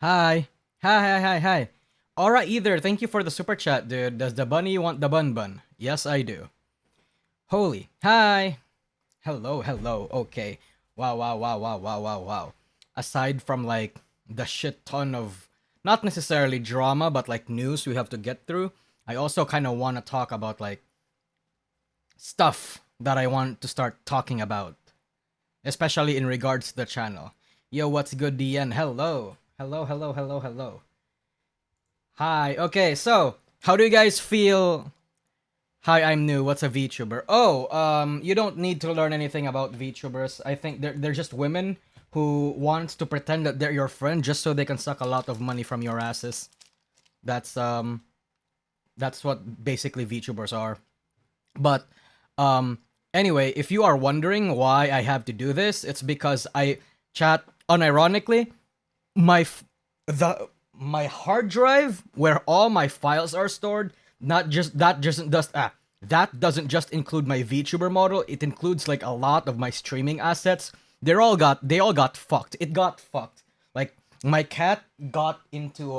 Hi. Hi. Alright, either. Thank you for the super chat, dude. Does the bunny want the bun bun? Yes, I do. Holy. Hi. Hello. Okay. Wow. Aside from like the shit ton of not necessarily drama, but like news we have to get through, I also kind of want to talk about like stuff that I want to start talking about, especially in regards to the channel. Yo, what's good, DN? Hello. Hi. Okay, so how do you guys feel? Hi, I'm new. What's a VTuber? Oh, you don't need to learn anything about VTubers. I think they're just women who want to pretend that they're your friend just so they can suck a lot of money from your asses. That's um that's what basically VTubers are. But um anyway, if you are wondering why I have to do this, it's because I chat unironically my my hard drive where all my files are stored, not just that doesn't just include my VTuber model, it includes like a lot of my streaming assets. They all got fucked. It got fucked. Like my cat got into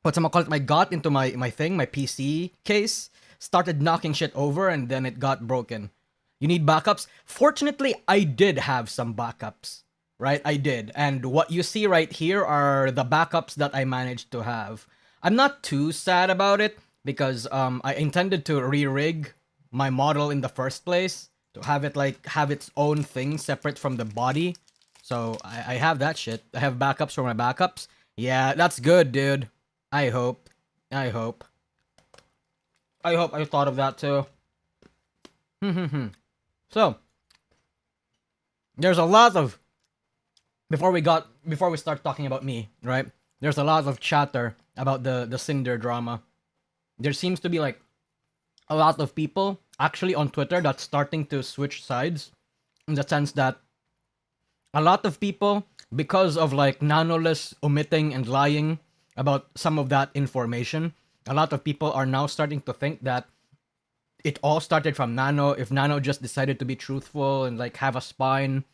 what's I call it? Got into my PC case, started knocking shit over, and then it got broken. You need backups? Fortunately, I did have some backups, right? I did. And what you see right here are the backups that I managed to have. I'm not too sad about it because I intended to re-rig my model in the first place to have it like have its own thing separate from the body. So I have that shit. I have backups for my backups. Yeah, that's good, dude. I hope. I hope. I hope I thought of that too. So, there's a lot of before we start talking about me, right? There's a lot of chatter about the Cinder drama. There seems to be like a lot of people actually on Twitter that's starting to switch sides in the sense that a lot of people, because of like Nanoless omitting and lying about some of that information, a lot of people are now starting to think that it all started from Nano. If Nano just decided to be truthful and like have a spine,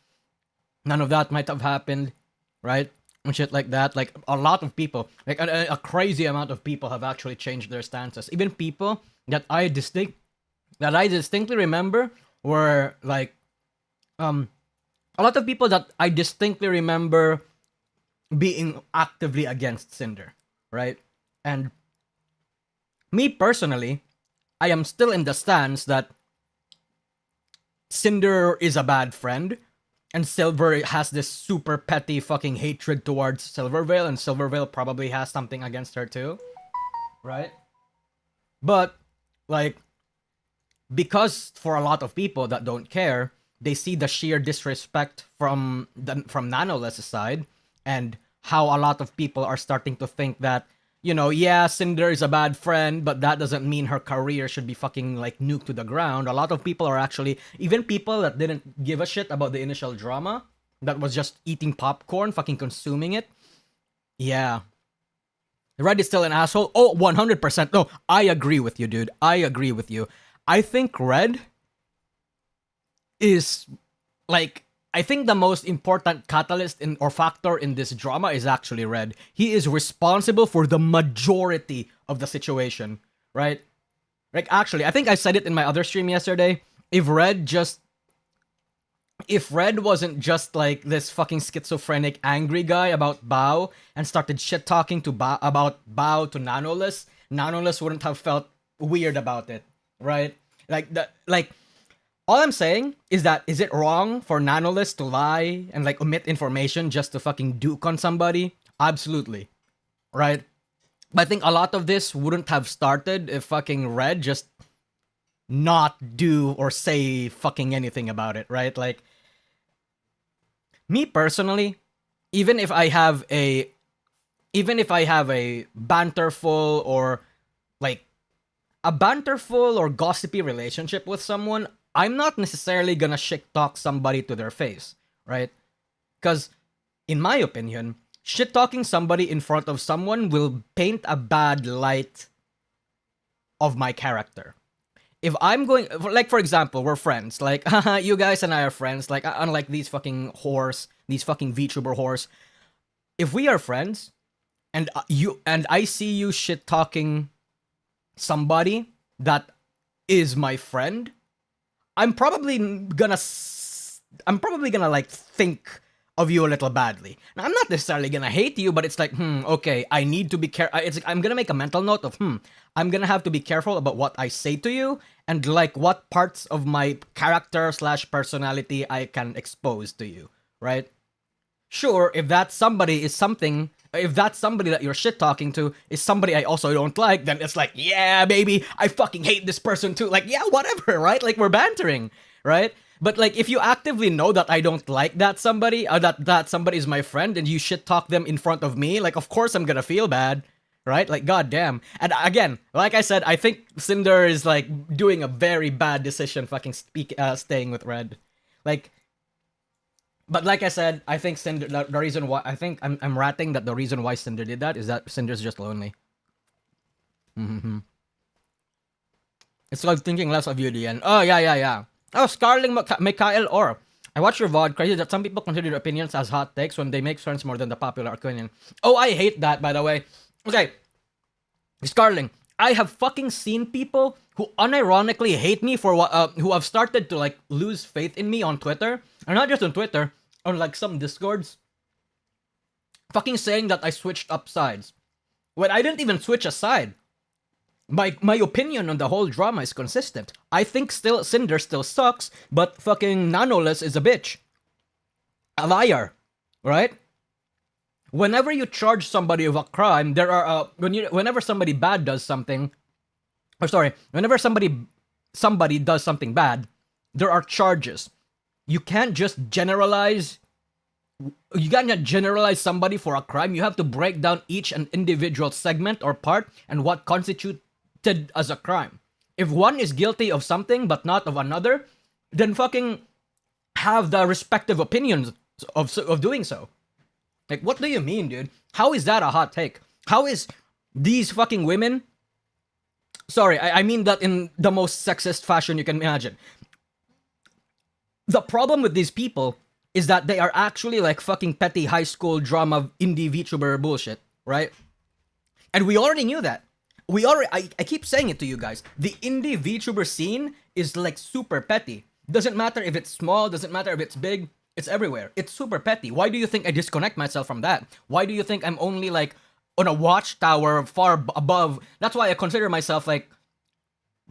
none of that might have happened, right? And shit like that. Like a lot of people, like a crazy amount of people have actually changed their stances. Even people that I distinctly remember were like a lot of people that I distinctly remember being actively against Cinder, right? And me personally, I am still in the stance that Cinder is a bad friend, and Silver has this super petty fucking hatred towards Silvervale, and Silvervale probably has something against her too, right? But like, because for a lot of people that don't care, they see the sheer disrespect from Nanoless' side, and how a lot of people are starting to think that, you know, yeah, Cinder is a bad friend, but that doesn't mean her career should be fucking like nuked to the ground. A lot of people are actually, even people that didn't give a shit about the initial drama, that was just eating popcorn, fucking consuming it. Yeah. Red is still an asshole. Oh, 100%. No, I agree with you, dude. I agree with you. I think Red is like I think the most important catalyst in or factor in this drama is actually Red. He is responsible for the majority of the situation, right? Like actually, I think I said it in my other stream yesterday. If Red wasn't just like this fucking schizophrenic angry guy about Bao and started shit talking to about Bao to Nanoless, Nanoless wouldn't have felt weird about it, right? Like all I'm saying is that is it wrong for Nanoless to lie and like omit information just to fucking duke on somebody? Absolutely. Right? But I think a lot of this wouldn't have started if fucking Red just not do or say fucking anything about it, right? Like me personally, even if I have a banterful or like a banterful or gossipy relationship with someone, I'm not necessarily gonna shit talk somebody to their face, right? Because, in my opinion, shit talking somebody in front of someone will paint a bad light of my character. If I'm going, like for example, we're friends, like you guys and I are friends, like unlike these fucking whores, these fucking VTuber whores. If we are friends, and I see you shit talking somebody that is my friend, I'm probably gonna I'm probably gonna like think of you a little badly. Now, I'm not necessarily gonna hate you, but it's like, okay, I need to be careful. It's like, I'm gonna make a mental note of, I'm gonna have to be careful about what I say to you and like what parts of my character slash personality I can expose to you, right? Sure, if that somebody is something, if that somebody that you're shit talking to is somebody I also don't like, then it's like, yeah, baby, I fucking hate this person too. Like, yeah, whatever, right? Like, we're bantering, right? But like, if you actively know that I don't like that somebody, or that somebody is my friend, and you shit talk them in front of me, like, of course I'm gonna feel bad, right? Like, goddamn. And again, like I said, I think Cinder is like doing a very bad decision, fucking staying with Red, like. But like I said, I think Cinder. The reason why I think I'm ratting that the reason why Cinder did that is that Cinder's just lonely. Mm-hmm. It's like thinking less of you, Dian. Oh yeah. Oh, Scarling Mikhail Or. I watch your VOD. Crazy that some people consider their opinions as hot takes when they make sense more than the popular opinion. Oh, I hate that, by the way. Okay, Scarling. I have fucking seen people who unironically hate me for what, who have started to like lose faith in me on Twitter, and not just on Twitter, on like some discords, fucking saying that I switched up sides when I didn't even switch a side. My opinion on the whole drama is consistent. I think still Cinder still sucks, but fucking Nanoless is a bitch, a liar, right? Whenever you charge somebody of a crime, there are whenever somebody bad does something, or sorry, whenever somebody does something bad, there are charges. You can't just generalize. You can't generalize somebody for a crime. You have to break down each and individual segment or part and what constituted as a crime. If one is guilty of something but not of another, then fucking have the respective opinions of doing so. Like, what do you mean, dude? How is that a hot take? How is these fucking women... Sorry, I mean that in the most sexist fashion you can imagine. The problem with these people is that they are actually like fucking petty high school drama indie VTuber bullshit, right? And we already knew that. I keep saying it to you guys. The indie VTuber scene is like super petty. Doesn't matter if it's small, doesn't matter if it's big. It's everywhere. It's super petty. Why do you think I disconnect myself from that? Why do you think I'm only like on a watchtower far above? That's why I consider myself like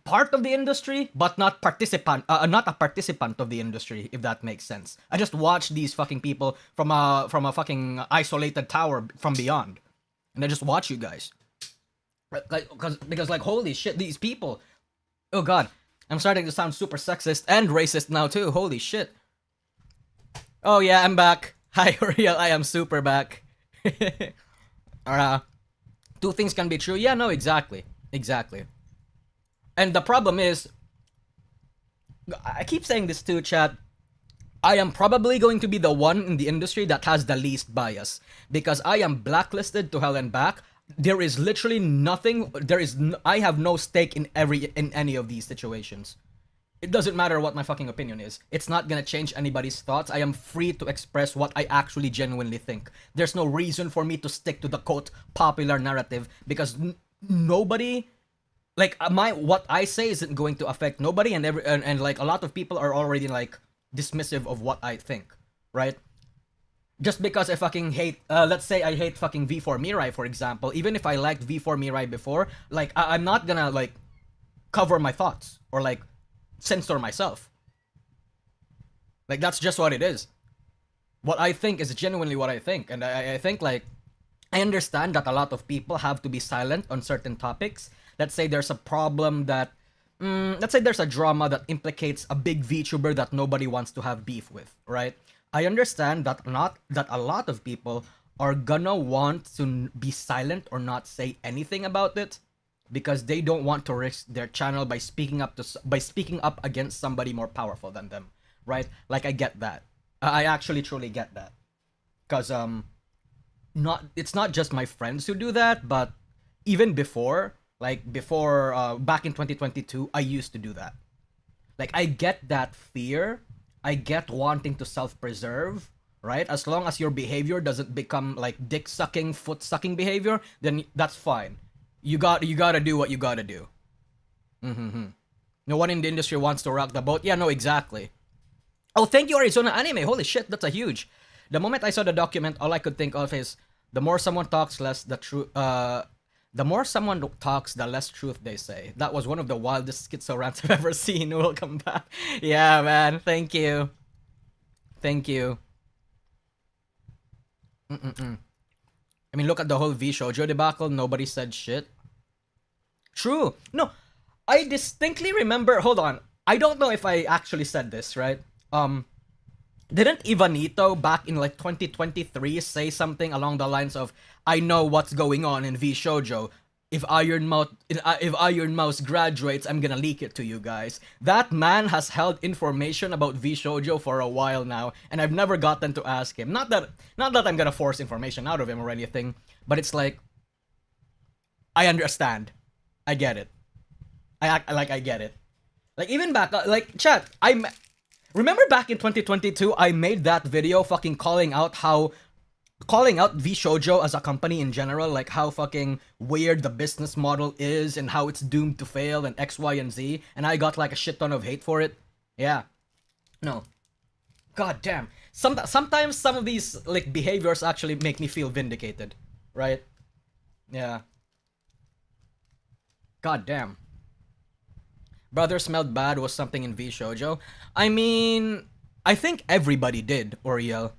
part of the industry, but not not a participant of the industry, if that makes sense. I just watch these fucking people from a fucking isolated tower from beyond, and I just watch you guys, like because like holy shit, these people. Oh god, I'm starting to sound super sexist and racist now too. Holy shit. Oh yeah, I'm back. Hi, Real. I am super back. Two things can be true. Yeah, no, exactly. And the problem is, I keep saying this too, chat. I am probably going to be the one in the industry that has the least bias because I am blacklisted to hell and back. There is literally nothing. I have no stake in any of these situations. It doesn't matter what my fucking opinion is. It's not gonna change anybody's thoughts. I am free to express what I actually genuinely think. There's no reason for me to stick to the quote popular narrative because nobody, like what I say isn't going to affect nobody, and like a lot of people are already like dismissive of what I think, right? Just because I fucking hate, let's say I hate fucking V4 Mirai, for example. Even if I liked V4 Mirai before, like I'm not gonna like cover my thoughts or like censor myself. Like that's just what it is. What I think is genuinely what I think, and I think like I understand that a lot of people have to be silent on certain topics. Let's say there's a problem that let's say there's a drama that implicates a big VTuber that nobody wants to have beef with, right? I understand that a lot of people are gonna want to be silent or not say anything about it because they don't want to risk their channel by speaking up against somebody more powerful than them, right? Like I get that. I actually truly get that. Cuz it's not just my friends who do that, but even before back in 2022, I used to do that. Like I get that fear. I get wanting to self-preserve, right? As long as your behavior doesn't become like dick sucking, foot sucking behavior, then that's fine. You gotta do what you gotta do. No one in the industry wants to rock the boat. Yeah, no, exactly. Oh, thank you, Arizona Anime. Holy shit, that's a huge. The moment I saw the document, all I could think of is the more someone talks, less the truth. The more someone talks, the less truth they say. That was one of the wildest schizo rants I've ever seen. Welcome back. Yeah, man. Thank you. Thank you. I mean, look at the whole V Shoujo debacle. Nobody said shit. True. No, I distinctly remember. Hold on. I don't know if I actually said this, right? Didn't Ivanito back in like 2023 say something along the lines of, "I know what's going on in V Shoujo. If Iron Mouse graduates, I'm gonna leak it to you guys." That man has held information about V Shoujo for a while now, and I've never gotten to ask him. Not that I'm gonna force information out of him or anything, but it's like, I understand. I get it. I get it. Like even back, like chat, remember back in 2022, I made that video fucking calling out V Shoujo as a company in general, like how fucking weird the business model is and how it's doomed to fail and X, Y, and Z, and I got like a shit ton of hate for it. Yeah. No. God damn. Sometimes some of these like behaviors actually make me feel vindicated, right? Yeah. God damn. Brother smelled bad was something in V Shoujo. I mean, I think everybody did, Oriel.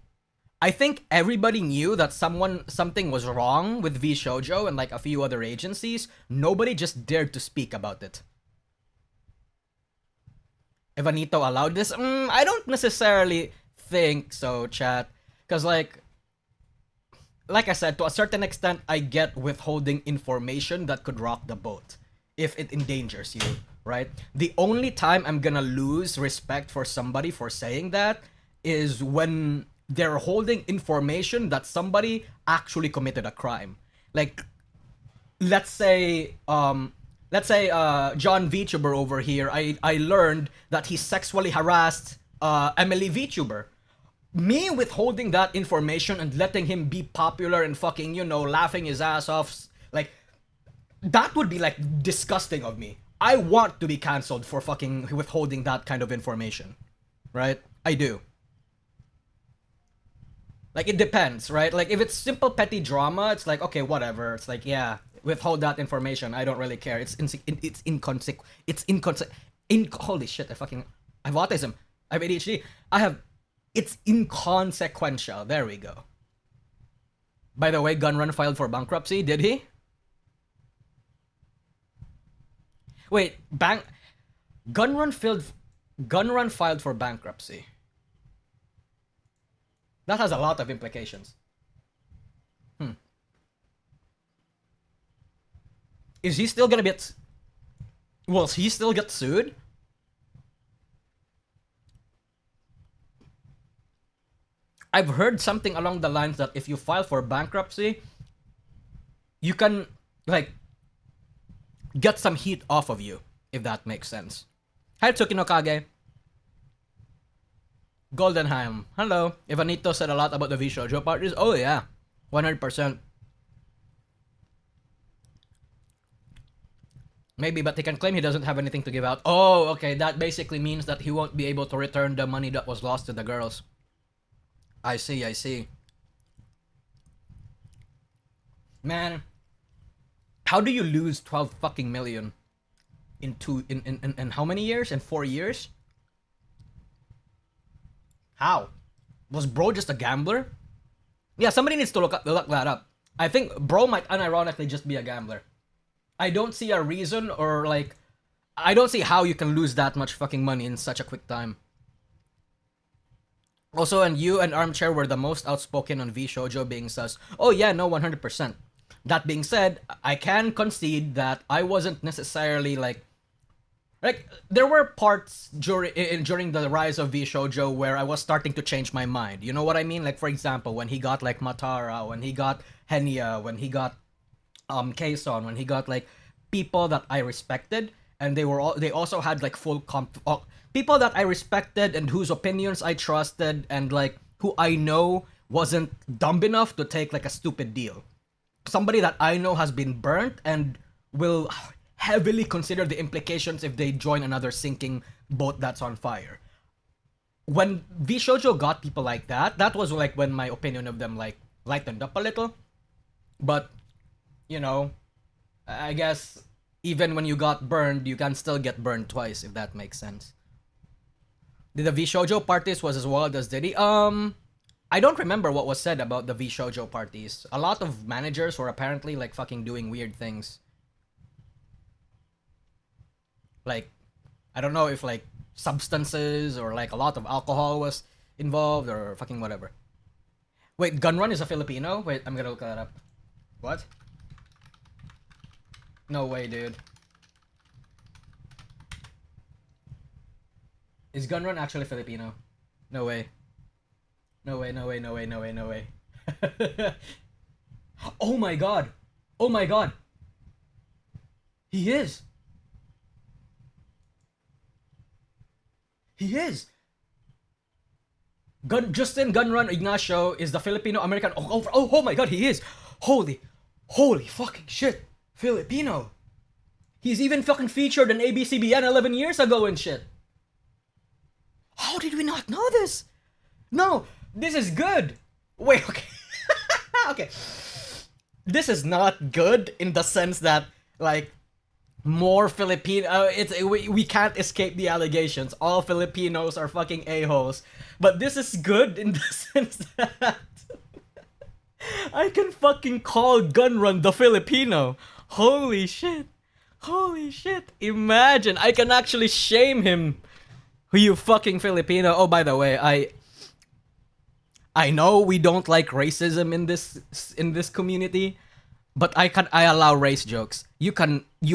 I think everybody knew that something was wrong with V Shoujo and like a few other agencies. Nobody just dared to speak about it. Evanito allowed this? I don't necessarily think so, chat. Because like I said, to a certain extent, I get withholding information that could rock the boat if it endangers you, right? The only time I'm gonna lose respect for somebody for saying that is when they're holding information that somebody actually committed a crime. Like, let's say John VTuber over here, I learned that he sexually harassed Emily VTuber. Me withholding that information and letting him be popular and fucking, laughing his ass off, like, that would be like disgusting of me. I want to be cancelled for fucking withholding that kind of information, right? I do. Like, it depends, right? Like, if it's simple petty drama, it's like, okay, whatever. It's like, yeah, withhold that information. I don't really care. Holy shit, I have autism. I have ADHD. It's inconsequential. There we go. By the way, Gunrun filed for bankruptcy. Did he? Wait, Gunrun filed for bankruptcy. That has a lot of implications. Is he still gonna will he still get sued? I've heard something along the lines that if you file for bankruptcy, you can, like, get some heat off of you, if that makes sense. Hi, Tsukino Kage. Goldenheim. Hello. Ivanito said a lot about the V Shoujo parties. Oh yeah. 100%. Maybe, but he can claim he doesn't have anything to give out. Oh, okay. That basically means that he won't be able to return the money that was lost to the girls. I see. Man, how do you lose 12 fucking million in how many years? In 4 years? How? Was bro just a gambler? Yeah, somebody needs to look that up. I think bro might unironically just be a gambler. I don't see a reason, or like, I don't see how you can lose that much fucking money in such a quick time. Also, and you and Armchair were the most outspoken on V Shoujo being sus. Oh yeah, no, 100%. That being said, I can concede that I wasn't necessarily like there were parts during the rise of V Shoujo where I was starting to change my mind. You know what I mean? Like, for example, when he got like Matara, when he got Henya, when he got Kason, when he got like people that I respected, and they also had like full people that I respected and whose opinions I trusted and like who I know wasn't dumb enough to take like a stupid deal. Somebody that I know has been burnt and will heavily consider the implications if they join another sinking boat that's on fire. When V Shoujo got people like that, that was like when my opinion of them like lightened up a little. But, you know, I guess even when you got burned, you can still get burned twice, if that makes sense. Did the V Shoujo parties was as wild as Diddy? I don't remember what was said about the V Shoujo parties. A lot of managers were apparently like fucking doing weird things. Like, I don't know if like substances or like a lot of alcohol was involved or fucking whatever. Wait, Gunrun is a Filipino? Wait, I'm gonna look that up. What? No way, dude. Is Gunrun actually Filipino? No way. No way, no way, no way, no way, no way. Oh my god! Oh my god! He is! He is! Justin Gunrun Ignacio is the Filipino American. Oh my god, he is! Holy fucking shit! Filipino! He's even fucking featured in ABCBN 11 years ago and shit! How did we not know this? No, this is good! Wait, okay. Okay. This is not good in the sense that, like, more Filipino. We can't escape the allegations. All Filipinos are fucking a-holes. But this is good in the sense that I can fucking call Gunrun the Filipino. Holy shit. Holy shit. Imagine, I can actually shame him. Who you fucking Filipino. Oh, by the way, I know we don't like racism in this community, but I allow race jokes. You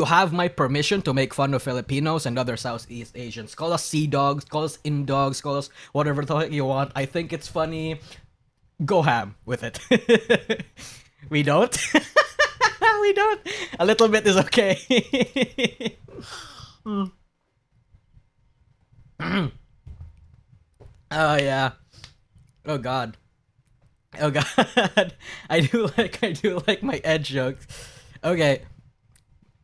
have my permission to make fun of Filipinos and other Southeast Asians. Call us sea dogs, call us in dogs, call us whatever the heck you want. I think it's funny. Go ham with it. We don't. We don't. A little bit is okay. Oh yeah. Oh god. Oh god. I do like my edge jokes. Okay.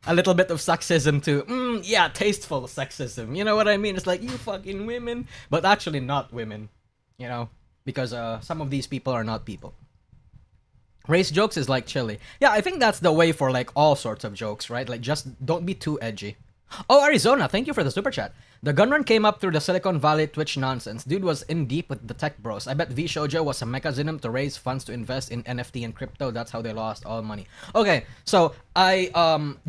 A little bit of sexism too. Yeah, tasteful sexism. You know what I mean? It's like, you fucking women. But actually not women. You know? Because some of these people are not people. Race jokes is like chili. Yeah, I think that's the way for like all sorts of jokes, right? Like, just don't be too edgy. Oh, Arizona, thank you for the super chat. The gunrun came up through the Silicon Valley Twitch nonsense. Dude was in deep with the tech bros. I bet V Shoujo was a mechanism to raise funds to invest in NFT and crypto. That's how they lost all money. Okay, so I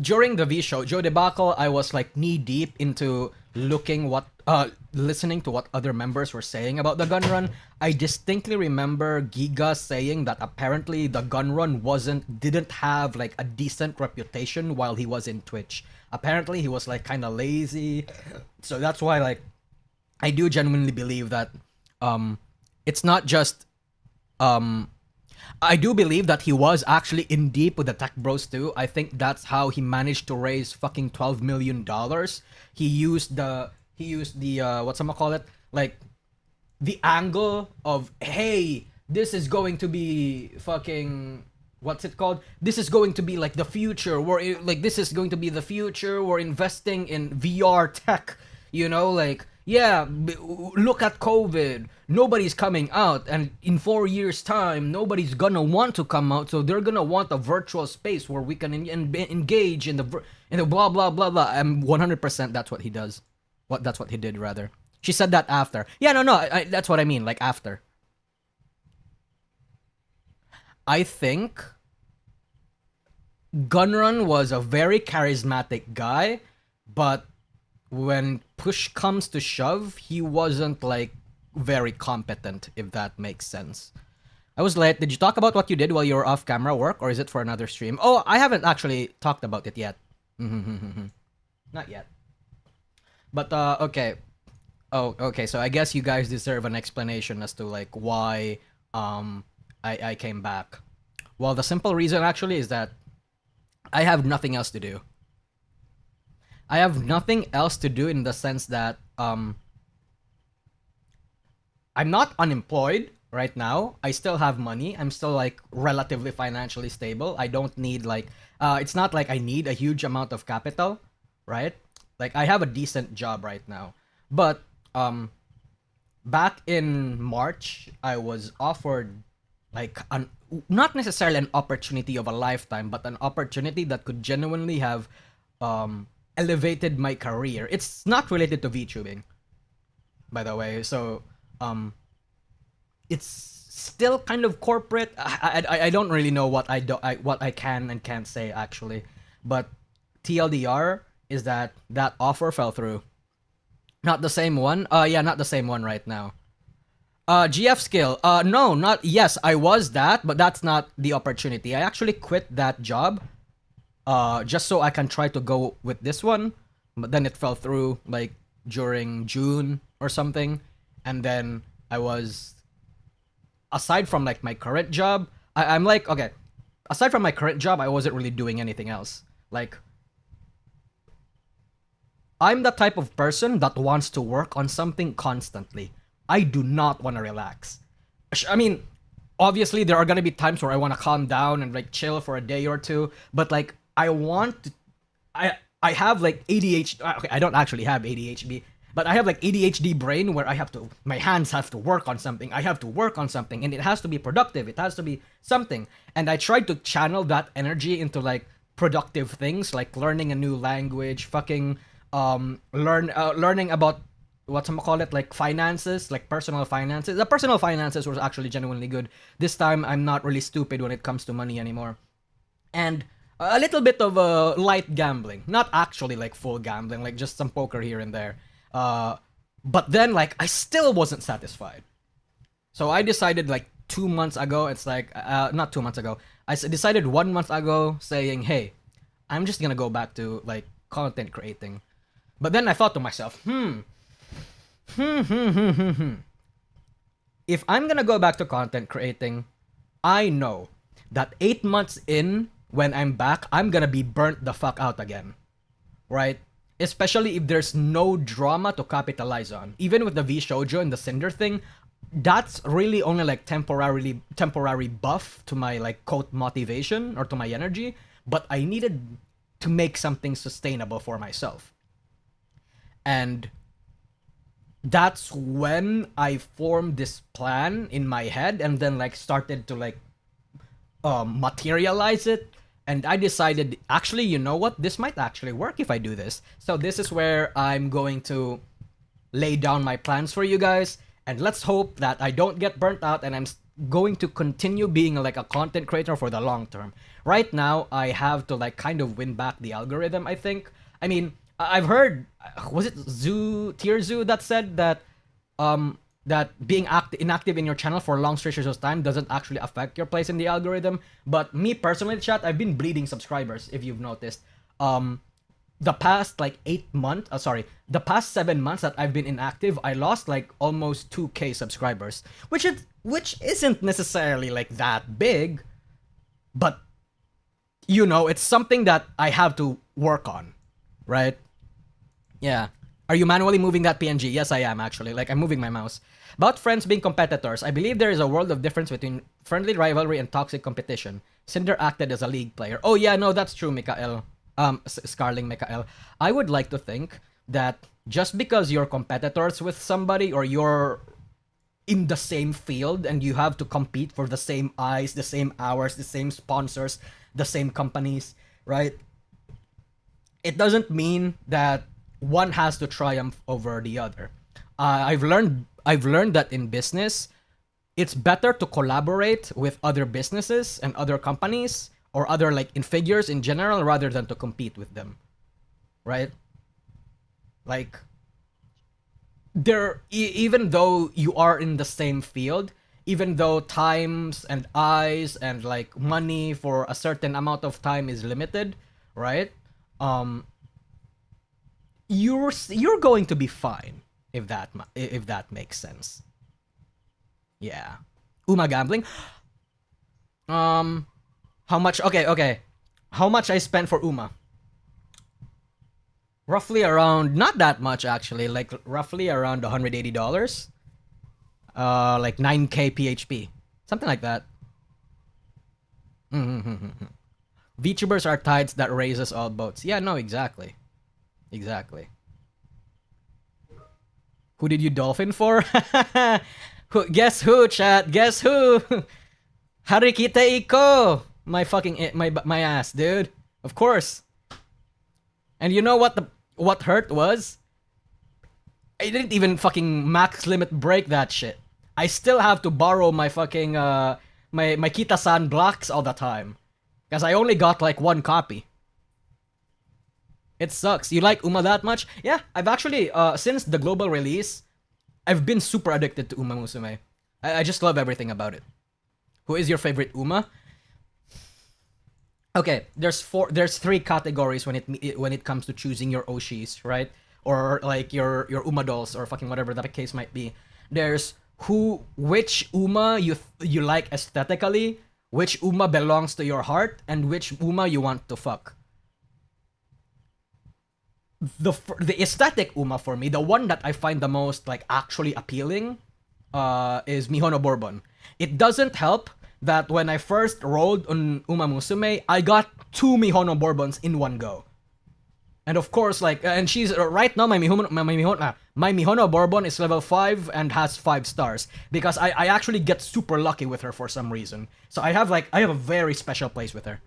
during the V Shoujo debacle, I was like knee deep into listening to what other members were saying about the gun run. I distinctly remember Giga saying that apparently the gun run didn't have like a decent reputation while he was in Twitch. Apparently he was like kind of lazy. So that's why like I do genuinely believe that it's not just I do believe that he was actually in deep with the tech bros too. I think that's how he managed to raise fucking $12 million. He used the whatchamacallit, like the angle of, hey, this is going to be fucking, what's it called? This is going to be like the future. This is going to be the future. We're investing in VR tech. You know, like, yeah, look at COVID. Nobody's coming out, and in 4 years' time, nobody's gonna want to come out. So they're gonna want a virtual space where we can engage in the blah blah blah blah. I'm 100% that's what he does. That's what he did rather. She said that after. Yeah, no, that's what I mean. Like after. I think Gunrun was a very charismatic guy, but when push comes to shove, he wasn't like very competent, if that makes sense. I was late. Did you talk about what you did while you were off camera work, or is it for another stream? Oh, I haven't actually talked about it yet. Not yet. But okay. Oh, okay. So I guess you guys deserve an explanation as to like why I came back. Well, the simple reason actually is that I have nothing else to do. I have nothing else to do in the sense that I'm not unemployed, right now. I still have money. I'm still like relatively financially stable. I don't need like it's not like I need a huge amount of capital, right? Like I have a decent job right now. But back in March, I was offered like an not necessarily an opportunity of a lifetime, but an opportunity that could genuinely have elevated my career. It's not related to VTubing, by the way. So it's still kind of corporate. I don't really know what what I can and can't say actually, but TLDR is that that offer fell through. Not the same one. Yeah, not the same one right now. GF skill. No, not yes. I was that, but that's not the opportunity. I actually quit that job. Just so I can try to go with this one, but then it fell through like during June or something, and then I was aside from like my current job, I'm like, okay, aside from my current job, I wasn't really doing anything else. Like, I'm the type of person that wants to work on something constantly. I do not want to relax. I mean, obviously there are gonna be times where I want to calm down and like chill for a day or two, but like I want to, I have like ADHD. Okay, I don't actually have ADHD, but I have like ADHD brain where I have to, my hands have to work on something. I have to work on something, and it has to be productive. It has to be something, and I tried to channel that energy into like productive things, like learning a new language, fucking learning about what's call it, like finances, like personal finances. The personal finances was actually genuinely good. This time I'm not really stupid when it comes to money anymore. And a little bit of light gambling, not actually like full gambling, like just some poker here and there. But then like I still wasn't satisfied. So I decided like 2 months ago, it's like not 2 months ago. Decided 1 month ago saying, "Hey, I'm just going to go back to like content creating." But then I thought to myself, if I'm gonna go back to content creating, I know that 8 months in, when I'm back, I'm gonna be burnt the fuck out again, right? Especially if there's no drama to capitalize on. Even with the V Shoujo and the Cinder thing, that's really only like temporary buff to my like quote motivation or to my energy, but I needed to make something sustainable for myself. And that's when I formed this plan in my head and then like started to like materialize it. And I decided, actually, you know what? This might actually work if I do this. So this is where I'm going to lay down my plans for you guys. And let's hope that I don't get burnt out and I'm going to continue being like a content creator for the long term. Right now, I have to like kind of win back the algorithm, I think. I mean, I've heard, was it Tier Zoo that said that that being inactive in your channel for long stretches of time doesn't actually affect your place in the algorithm. But me personally, chat, I've been bleeding subscribers, if you've noticed. The past like 8 months, the past 7 months that I've been inactive, I lost like almost 2K subscribers, which isn't necessarily like that big, but you know, it's something that I have to work on, right? Yeah. Are you manually moving that PNG? Yes, I am actually. Like, I'm moving my mouse. About friends being competitors, I believe there is a world of difference between friendly rivalry and toxic competition. Cinder acted as a league player. Oh yeah, no, that's true, Mikael. Scarling Mikael. I would like to think that just because you're competitors with somebody or you're in the same field and you have to compete for the same eyes, the same hours, the same sponsors, the same companies, right? It doesn't mean that one has to triumph over the other. I've learned that in business, it's better to collaborate with other businesses and other companies or other like in figures in general rather than to compete with them, right? Like, even though you are in the same field, even though times and eyes and like money for a certain amount of time is limited, right? You're going to be fine if that makes sense. Yeah. Uma gambling. How much? Okay. How much I spent for Uma? Roughly around, not that much actually, like roughly around $180. like 9k PHP, something like that. VTubers are tides that raises all boats. Yeah, no, exactly. Exactly. Who did you dolphin for? Guess who, chat? Guess who? Harikita Iko! My ass, dude. Of course. And you know what hurt was? I didn't even fucking max limit break that shit. I still have to borrow my fucking my Kita-san blocks all the time. Because I only got like one copy. It sucks. You like Uma that much? Yeah, I've actually, since the global release, I've been super addicted to Uma Musume. I just love everything about it. Who is your favorite Uma? Okay, there's three categories when it comes to choosing your Oshis, right? Or like your Uma dolls or fucking whatever that case might be. There's which Uma you like aesthetically, which Uma belongs to your heart, and which Uma you want to fuck. The aesthetic Uma for me, the one that I find the most like actually appealing, is Mihono Bourbon. It doesn't help that when I first rolled on Uma Musume, I got 2 Mihono Bourbons in one go. And of course, like, and she's right now my Mihono Bourbon is level 5 and has 5 stars because I actually get super lucky with her for some reason. So I have a very special place with her.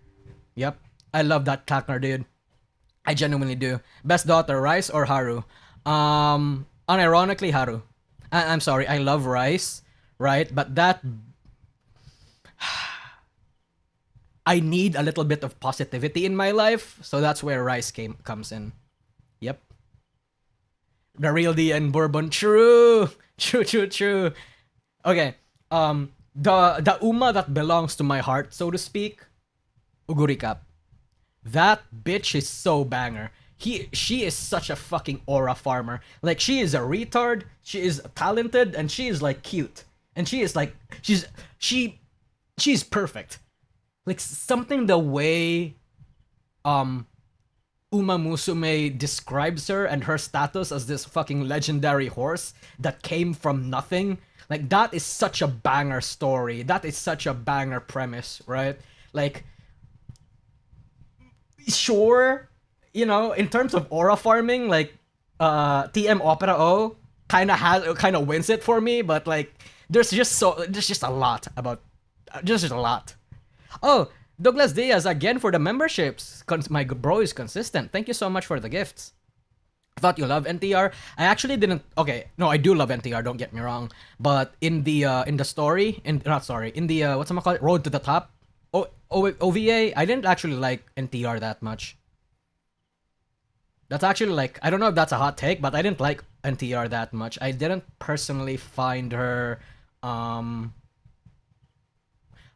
Yep, I love that Klakner, dude. I genuinely do. Best daughter, Rice or Haru? Unironically, Haru. I'm sorry, I love Rice, right? But that I need a little bit of positivity in my life, so that's where Rice comes in. Yep. The real D and Bourbon. True. True. Okay. The Uma that belongs to my heart, so to speak, Ugurikap. That bitch is so banger. She is such a fucking aura farmer. Like, she is a retard, she is talented, and she is like cute. And she is like she's perfect. Like, something the way Uma Musume describes her and her status as this fucking legendary horse that came from nothing. Like, that is such a banger story. That is such a banger premise, right? Like, sure, you know, in terms of aura farming, like, TM Opera O kind of wins it for me, but like, there's just a lot. Oh, Douglas Diaz again for the memberships. My bro is consistent. Thank you so much for the gifts. I thought you love NTR. I actually didn't. Okay, no, I do love NTR. Don't get me wrong. But in the story, in the what's it called, Road to the Top, OVA, I didn't actually like NTR that much. That's actually, like, I don't know if that's a hot take, but I didn't like NTR that much. I didn't personally find her.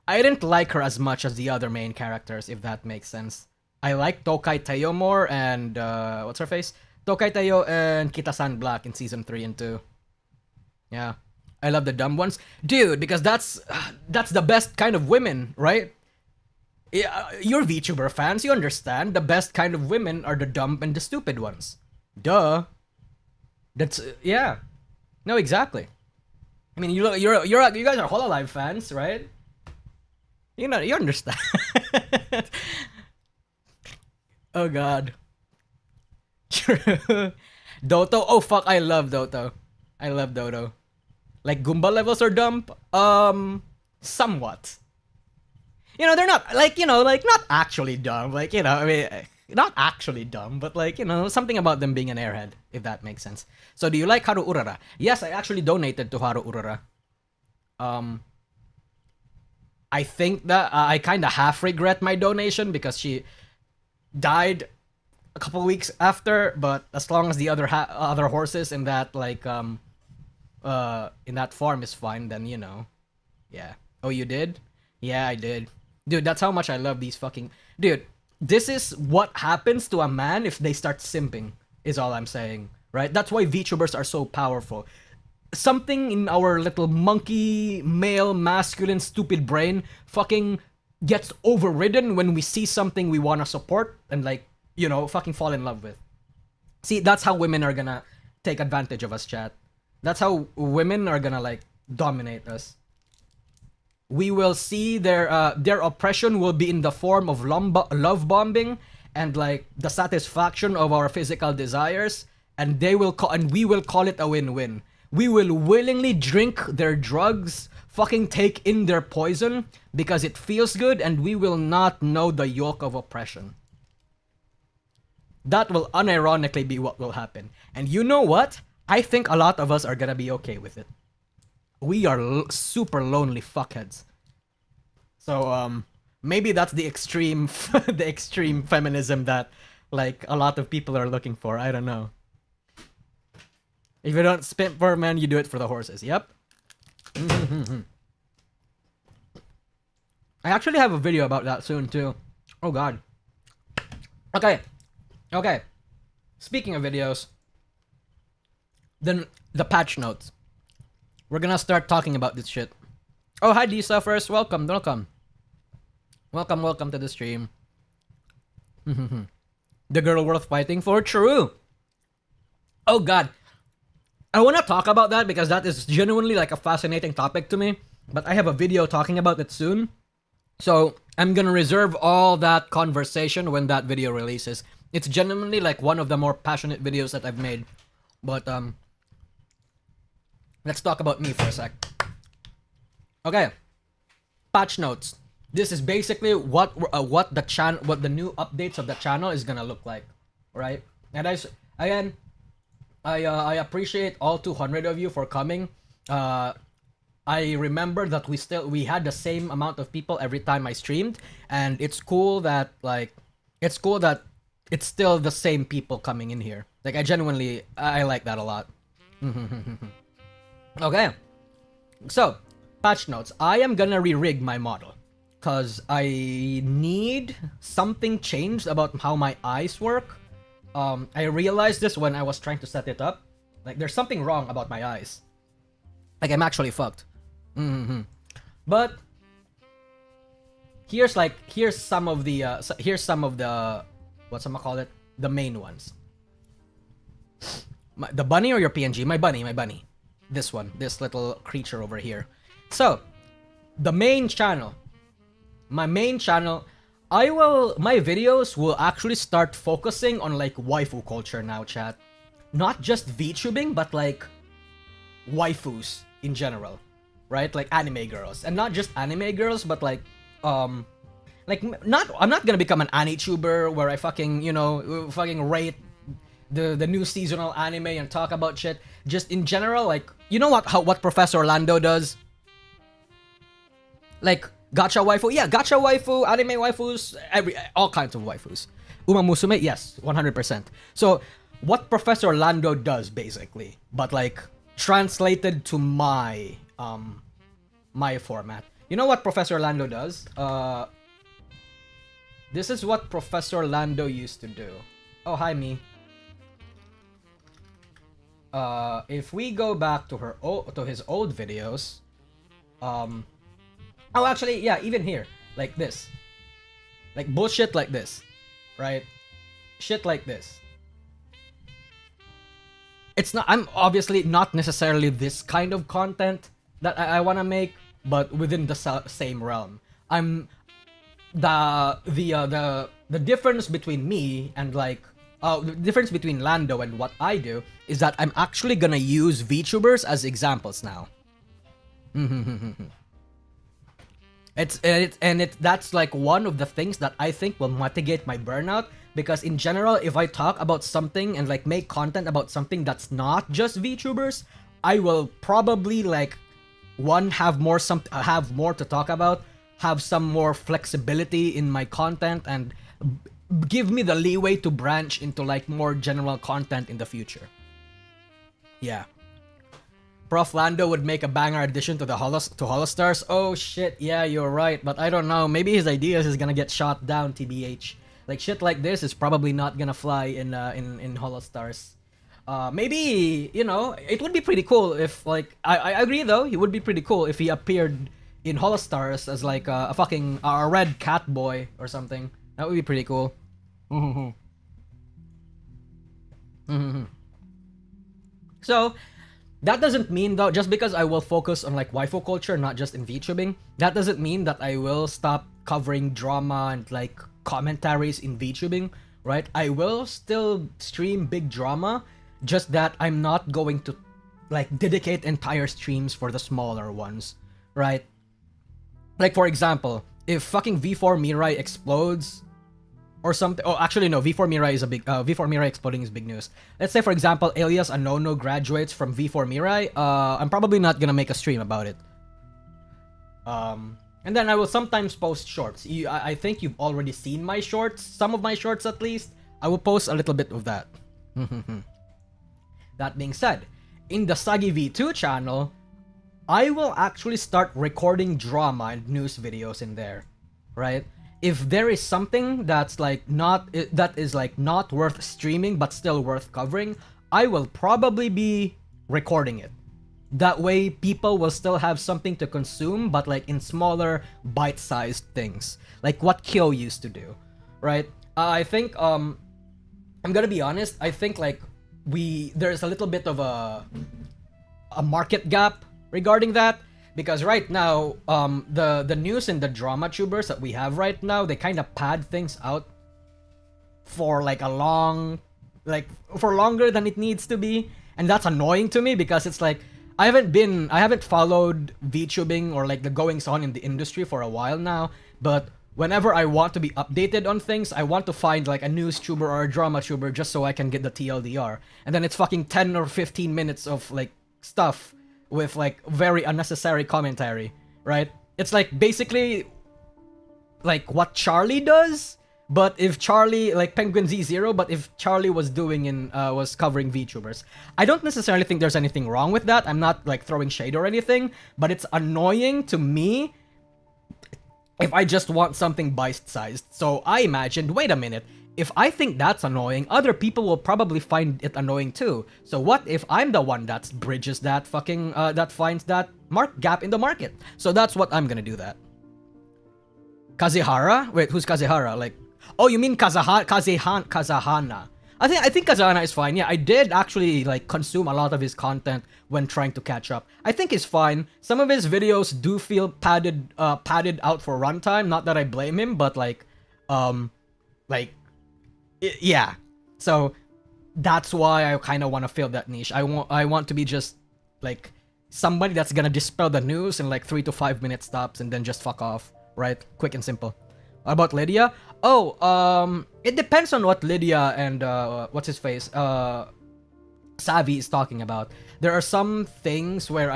I didn't like her as much as the other main characters, if that makes sense. I like Tokai Teo more and what's her face? Tokai Teo and Kita-san Black in season 3 and 2. Yeah. I love the dumb ones. Dude, because that's the best kind of women, right? Yeah, you're VTuber fans, you understand. The best kind of women are the dumb and the stupid ones. Duh. That's yeah. No, exactly. I mean, you guys are Hololive fans, right? You know, you understand. Oh god. True. Doto. Oh fuck, I love Doto. I love Doto. Like, Goomba levels are dumb? Somewhat. You know, they're not, like, you know, like, not actually dumb. Like, you know, I mean, not actually dumb, but, like, you know, something about them being an airhead, if that makes sense. So, do you like Haru Urara? Yes, I actually donated to Haru Urara. I think that I kind of half regret my donation because she died a couple weeks after, but as long as the other horses in that, like, in that farm is fine, then, you know. Yeah. Oh, you did? Yeah, I did. Dude, that's how much I love these fucking... Dude, this is what happens to a man if they start simping, is all I'm saying, right? That's why VTubers are so powerful. Something in our little monkey, male, masculine, stupid brain fucking gets overridden when we see something we want to support and, like, you know, fucking fall in love with. See, that's how women are gonna take advantage of us, chat. That's how women are gonna, like, dominate us. We will see their oppression will be in the form of love bombing and like the satisfaction of our physical desires, and we will call it a win-win. We will willingly drink their drugs, fucking take in their poison because it feels good, and we will not know the yoke of oppression. That will unironically be what will happen. And you know what? I think a lot of us are gonna be okay with it. We are super lonely fuckheads. So maybe that's the extreme the extreme feminism that like a lot of people are looking for. I don't know. If you don't spit for men, you do it for the horses. Yep. I actually have a video about that soon too. Oh god. Okay. Speaking of videos, then the patch notes. We're gonna start talking about this shit. Oh, hi Lisa first. Welcome to the stream. The girl worth fighting for? True. Oh god. I want to talk about that because that is genuinely like a fascinating topic to me. But I have a video talking about it soon. So I'm gonna reserve all that conversation when that video releases. It's genuinely like one of the more passionate videos that I've made. But let's talk about me for a sec. Okay. Patch notes. This is basically what the new updates of the channel is gonna look like, right? And I appreciate all 200 of you for coming. I remember that we had the same amount of people every time I streamed, and it's cool that it's still the same people coming in here. Like I like that a lot. Okay, so patch notes. I am gonna re-rig my model because I need something changed about how my eyes work. I realized this when I was trying to set it up. Like, there's something wrong about my eyes. Like, I'm actually fucked. But here's some of the whatchamacallit, the main ones. The bunny or your PNG? My bunny. This one, this little creature over here. So, my main channel, my videos will actually start focusing on like waifu culture now, chat. Not just VTubing, but like waifus in general, right? Like anime girls, and not just anime girls, but like I'm not gonna become an anituber where I fucking rate the new seasonal anime and talk about shit. Just in general, like, you know what Professor Orlando does? Like gacha waifu, gacha waifu, anime waifus, all kinds of waifus. Uma Musume, yes, 100%. So what Professor Orlando does basically, but like translated to my my format. You know what Professor Orlando does? This is what Professor Orlando used to do. Oh, hi me. If we go back to his old videos, oh, actually, yeah, even here, like this, like bullshit like this, right? Shit like this. It's not. I'm obviously not necessarily this kind of content that I want to make, but within the same realm. I'm the difference between me and like the difference between Lando and what I do is that I'm actually gonna use VTubers as examples now. That's like one of the things that I think will mitigate my burnout, because in general, if I talk about something and like make content about something that's not just VTubers, I will probably like have more to talk about, have some more flexibility in my content, and give me the leeway to branch into like more general content in the future. Yeah. Prof. Lando would make a banger addition to Holostars. Oh shit, yeah, you're right, but I don't know. Maybe his ideas is gonna get shot down, TBH. Like shit like this is probably not gonna fly in Holostars. Maybe, you know, it would be pretty cool if like I agree though. It would be pretty cool if he appeared in Holostars as like a fucking red cat boy or something. That would be pretty cool. So That doesn't mean though, just because I will focus on like waifu culture, not just in VTubing, that doesn't mean that I will stop covering drama and like commentaries in VTubing, right? I will still stream big drama, just that I'm not going to like dedicate entire streams for the smaller ones, right? Like for example, if fucking V4 Mirai explodes or something. Oh, actually no. V4 Mirai is a big. V4 Mirai exploding is big news. Let's say for example, Alias Anono graduates from V4 Mirai. I'm probably not gonna make a stream about it. And then I will sometimes post shorts. I think you've already seen my shorts. Some of my shorts at least. I will post a little bit of that. That being said, in the Sagi V2 channel, I will actually start recording drama and news videos in there, right? If there is something that's like that is like not worth streaming but still worth covering, I will probably be recording it. That way people will still have something to consume, but like in smaller bite-sized things, like what Kyo used to do, right? I think I'm gonna be honest, I think like there's a little bit of a market gap regarding that, because right now the news and the drama tubers that we have right now, they kind of pad things out for like for longer than it needs to be, and that's annoying to me because it's like I haven't followed VTubing or like the goings on in the industry for a while now, but whenever I want to be updated on things, I want to find like a news tuber or a drama tuber just so I can get the TLDR, and then it's fucking 10 or 15 minutes of like stuff with like very unnecessary commentary, right? It's like basically like what Charlie does, but if Charlie, like Penguin Z0, but if Charlie was was covering VTubers. I don't necessarily think there's anything wrong with that. I'm not like throwing shade or anything, but it's annoying to me if I just want something bite-sized. So I imagined, wait a minute, if I think that's annoying, other people will probably find it annoying too. So what if I'm the one that bridges that fucking, that finds that gap in the market? So that's what I'm gonna do that. Kazehara? Wait, who's Kazehara? Like, oh, you mean Kazahana? I think Kazahana is fine. Yeah, I did actually like consume a lot of his content when trying to catch up. I think he's fine. Some of his videos do feel padded out for runtime. Not that I blame him, but yeah. So that's why I kind of want to fill that niche. I want to be just like somebody that's gonna dispel the news in like 3 to 5 minute stops and then just fuck off, right? Quick and simple. About Lydia? Oh, it depends on what Lydia and what's his face, Savvy is talking about. There are some things where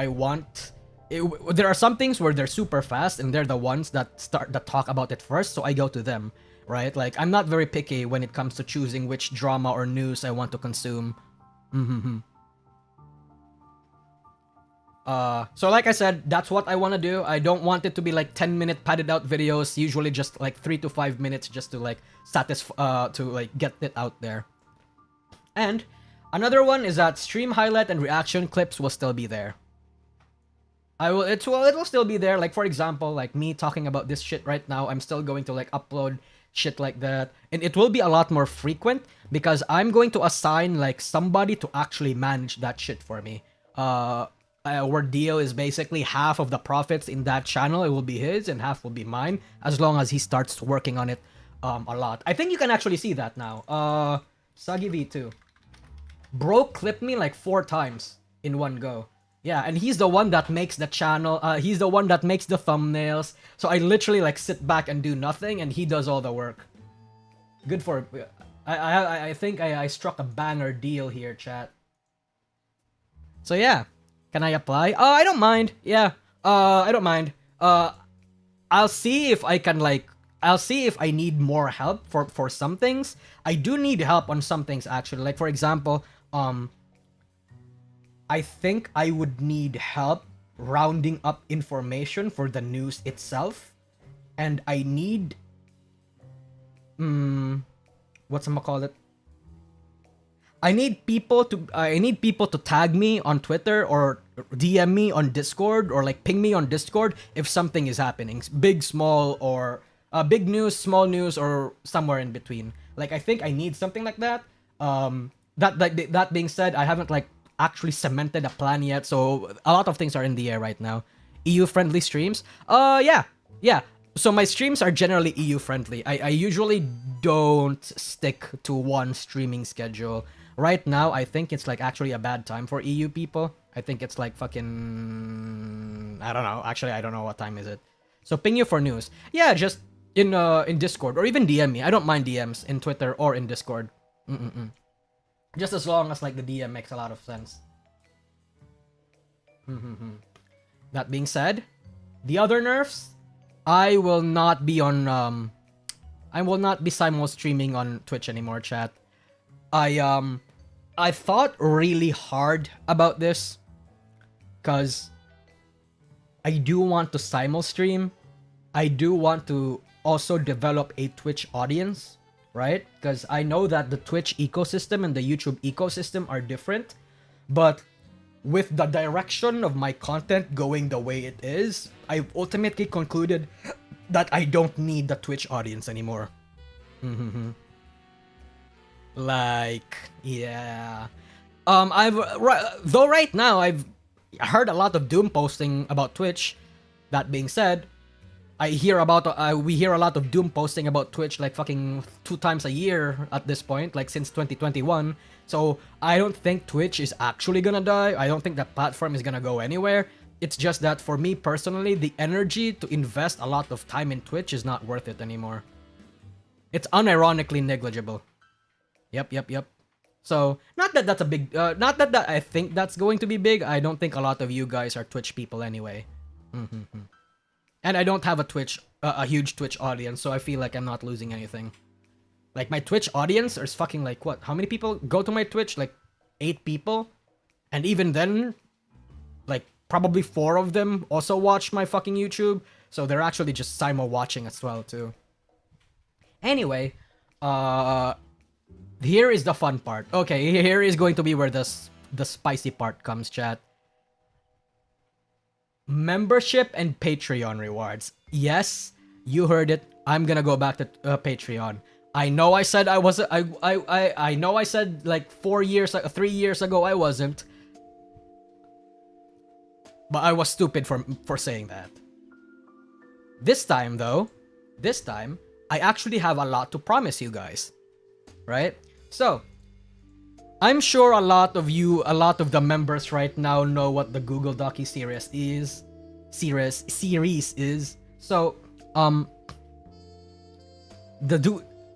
there are some things where they're super fast and they're the ones that talk about it first, so I go to them, right? Like I'm not very picky when it comes to choosing which drama or news I want to consume. So like I said, that's what I want to do. I don't want it to be like 10-minute padded out videos, usually just like 3 to 5 minutes just to like to like get it out there. And another one is that stream highlight and reaction clips will still be there. It will still be there. Like for example, like me talking about this shit right now, I'm still going to like upload shit like that, and it will be a lot more frequent because I'm going to assign like somebody to actually manage that shit for me. Our deal is basically half of the profits in that channel, it will be his, and half will be mine, as long as he starts working on it a lot. I think you can actually see that now. Sagi V2. Bro clipped me like 4 times in one go. Yeah, and he's the one that makes the channel, he's the one that makes the thumbnails, so I literally like sit back and do nothing, and he does all the work. Good for... I think I struck a banger deal here, chat. So yeah. Can I apply? I don't mind. Yeah. I don't mind. I'll see if I can like... I'll see if I need more help for some things. I do need help on some things actually. Like for example, I think I would need help rounding up information for the news itself. And I need... whatchamacallit? I need people to tag me on Twitter or DM me on Discord or like ping me on Discord if something is happening. Big, small, or big news, small news, or somewhere in between. Like I think I need something like that. That being said, I haven't like actually cemented a plan yet, so a lot of things are in the air right now. EU friendly streams? Yeah. So my streams are generally EU friendly. I usually don't stick to one streaming schedule. Right now, I think it's like actually a bad time for EU people. I think it's like fucking, I don't know. Actually, I don't know what time is it. So ping you for news. Yeah, just in Discord or even DM me. I don't mind DMs in Twitter or in Discord. Just as long as like the DM makes a lot of sense. That being said, the other nerfs, I will not be on I will not be simul streaming on Twitch anymore, chat. I thought really hard about this cuz I do want to simul stream. I do want to also develop a Twitch audience, right? Because I know that the Twitch ecosystem and the YouTube ecosystem are different, but with the direction of my content going the way it is, I've ultimately concluded that I don't need the Twitch audience anymore. Like, yeah. Though right now I've heard a lot of doom posting about Twitch. That being said, we hear a lot of doom posting about Twitch like fucking 2 times a year at this point, like since 2021. So I don't think Twitch is actually gonna die. I don't think that platform is gonna go anywhere. It's just that for me personally, the energy to invest a lot of time in Twitch is not worth it anymore. It's unironically negligible. Yep. So not that that's a big, not that I think that's going to be big. I don't think a lot of you guys are Twitch people anyway. And I don't have a huge Twitch audience, so I feel like I'm not losing anything. Like my Twitch audience is fucking like what? How many people go to my Twitch? Like 8 people? And even then, like probably 4 of them also watch my fucking YouTube. So they're actually just simul watching as well too. Anyway, here is the fun part. Okay, here is going to be where the spicy part comes, chat. Membership and Patreon rewards. Yes, you heard it. I'm gonna go back to Patreon. I know I said I wasn't. I know I said like 3 years ago I wasn't. But I was stupid for saying that. This time though, I actually have a lot to promise you guys. Right? So, I'm sure a lot of the members right now know what the Google Docu series is. So,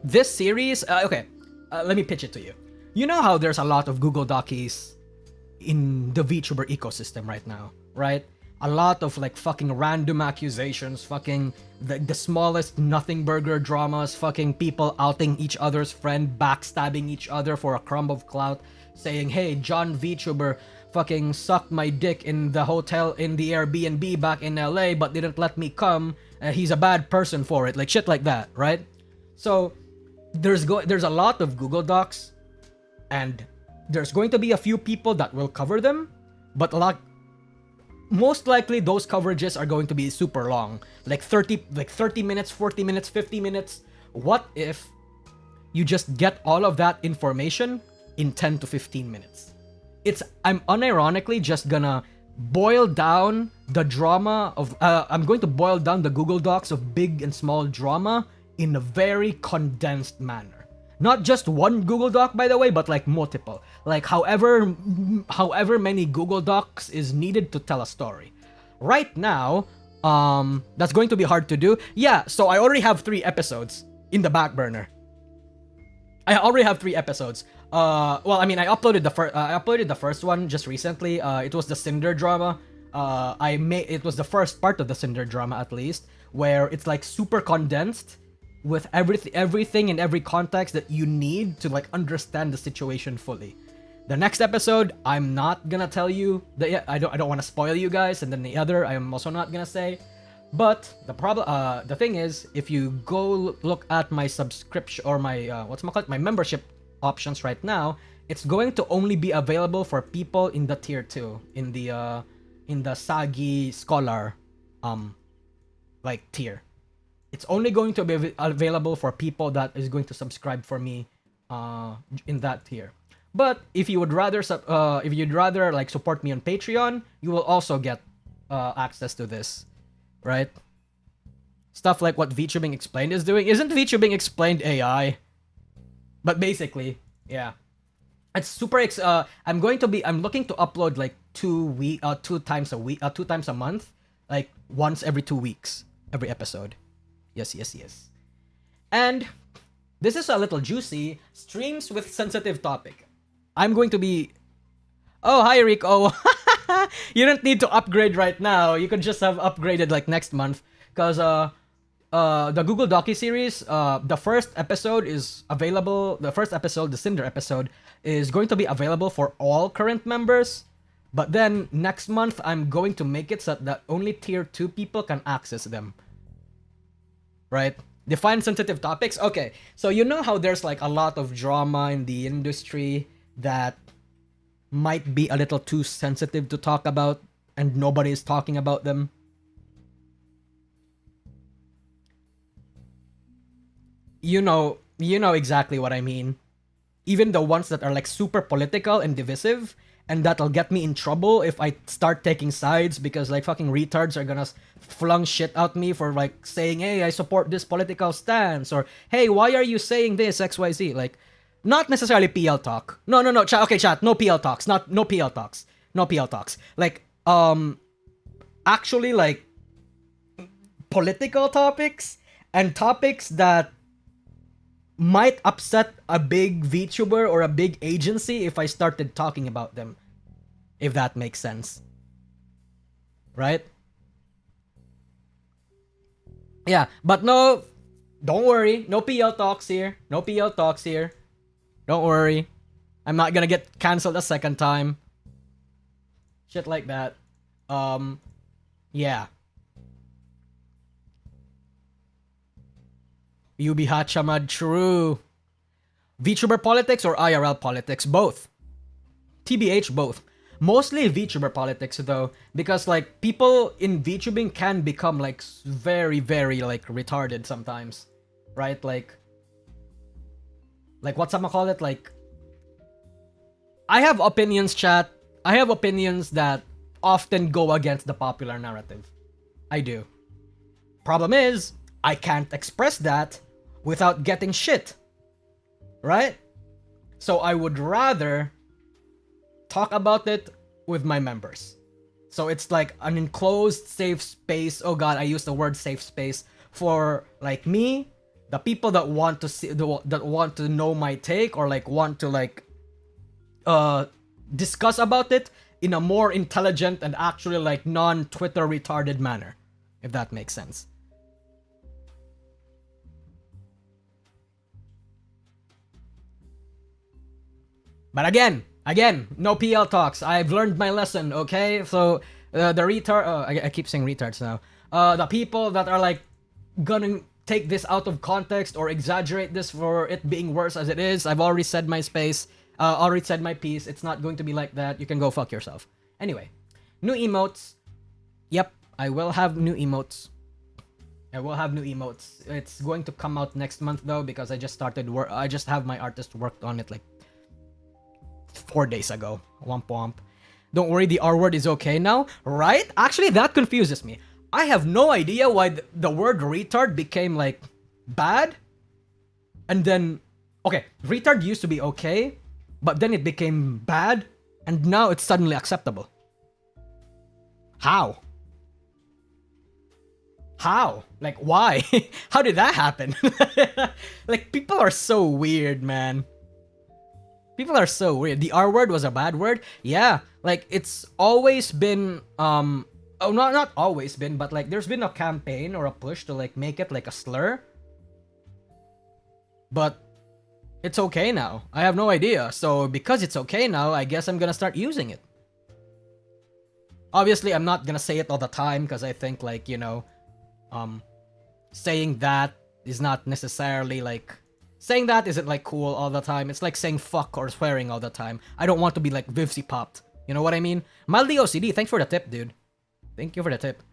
this series, okay, let me pitch it to you. You know how there's a lot of Google Docs in the VTuber ecosystem right now, right? A lot of like fucking random accusations, fucking the smallest nothing burger dramas, fucking people outing each other's friend, backstabbing each other for a crumb of clout, saying, hey, John VTuber fucking sucked my dick in the hotel in the Airbnb back in LA but didn't let me come. He's a bad person for it. Like shit like that, right? So there's a lot of Google Docs and there's going to be a few people that will cover them, but most likely those coverages are going to be super long, like 30 minutes, 40 minutes, 50 minutes. What if you just get all of that information in 10 to 15 minutes? I'm unironically just gonna boil down the drama of I'm going to boil down the Google Docs of big and small drama in a very condensed manner. Not just one Google Doc, by the way, but like multiple. Like however many Google Docs is needed to tell a story. Right now, that's going to be hard to do. Yeah, so I already have 3 episodes in the back burner. I already have 3 episodes. Well, I mean, I uploaded the first one just recently. It was the Cinder drama. It was the first part of the Cinder drama, at least, where it's like super condensed with everything in every context that you need to like understand the situation fully. The next episode, I'm not gonna tell you that. I don't want to spoil you guys, and then the other, I am also not gonna say. But the thing is, if you go look at my subscription or my my membership options right now, it's going to only be available for people in the tier 2, in the Sagi Scholar like tier. It's only going to be available for people that is going to subscribe for me in that tier. But if you would rather if you'd rather like support me on Patreon, you will also get access to this, right? Stuff like what VTubing Explained is doing. Isn't VTubing Explained AI? But basically, yeah. It's super I'm looking to upload like 2 times a week, 2 times a month, like once every 2 weeks, every episode. Yes, yes, yes. And this is a little juicy. Streams with sensitive topic. I'm going to be... Oh, hi, Rico. You don't need to upgrade right now. You could just have upgraded like next month. Because the Google Docu series, the first episode is available. The first episode, the Cinder episode, is going to be available for all current members. But then next month, I'm going to make it so that only tier 2 people can access them. Right? Define sensitive topics. Okay, so you know how there's like a lot of drama in the industry that might be a little too sensitive to talk about and nobody is talking about them? You know exactly what I mean. Even the ones that are like super political and divisive, and that'll get me in trouble if I start taking sides because like fucking retards are gonna flung shit at me for like saying, hey, I support this political stance, or hey, why are you saying this XYZ? Like, not necessarily PL talk. No, chat, no PL talks, no PL talks. No PL talks. Like, actually like political topics and topics that might upset a big VTuber or a big agency if I started talking about them. If that makes sense. Right? Yeah, but no, don't worry. No PL talks here. No PL talks here. Don't worry. I'm not gonna get cancelled a second time. Shit like that. Yeah. Yubi Hachamad, true. VTuber politics or IRL politics? Both. TBH, both. Mostly VTuber politics though, because like people in VTubing can become like very, very like retarded sometimes, right? Like what's I'ma call it? Like, I have opinions, chat. I have opinions that often go against the popular narrative. I do. Problem is, I can't express that without getting shit. Right? So I would rather talk about it with my members. So it's like an enclosed safe space. Oh god, I used the word safe space for like me, the people that want to see, that want to know my take or like want to like discuss about it in a more intelligent and actually like non-Twitter retarded manner, if that makes sense. But again, no PL talks. I've learned my lesson, okay? So, the retard... I keep saying retards now. The people that are, like, gonna take this out of context or exaggerate this for it being worse as it is, I've already said my space. Already said my piece. It's not going to be like that. You can go fuck yourself. Anyway. New emotes. Yep, I will have new emotes. It's going to come out next month, though, because I just started work. I just have my artist worked on it, like, 4 days ago. Womp womp. Don't worry, the R word is okay now, right? Actually, that confuses me. I have no idea why the word retard became like bad. And then, okay, retard used to be okay, but then it became bad, and now it's suddenly acceptable. How? Like, why? How did that happen? Like, people are so weird, man. People are so weird. The R word was a bad word? Yeah, like, it's always been, not always been, but, like, there's been a campaign or a push to, like, make it, like, a slur. But it's okay now. I have no idea. So, because it's okay now, I guess I'm gonna start using it. Obviously, I'm not gonna say it all the time, because I think, like, you know, saying that is not necessarily, like... Saying that isn't, like, cool all the time. It's like saying fuck or swearing all the time. I don't want to be, like, Vivsy popped. You know what I mean? Mildly OCD, thanks for the tip, dude. Thank you for the tip.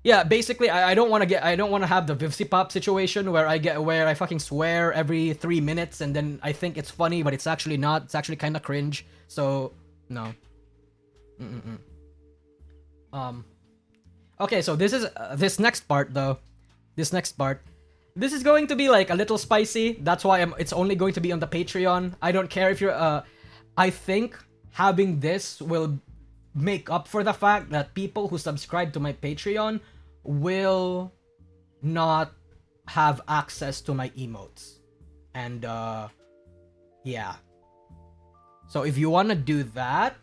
Yeah, basically, I don't want to get, I don't want to have the Vivsi Pop situation where I fucking swear every 3 minutes and then I think it's funny, but it's actually not. It's actually kind of cringe. So, no. Um. Okay, so this is this next part though. This next part. This is going to be like a little spicy. That's why it's only going to be on the Patreon. I don't care if you're. I think having this will make up for the fact that people who subscribe to my Patreon will not have access to my emotes. And yeah. So if you want to do that,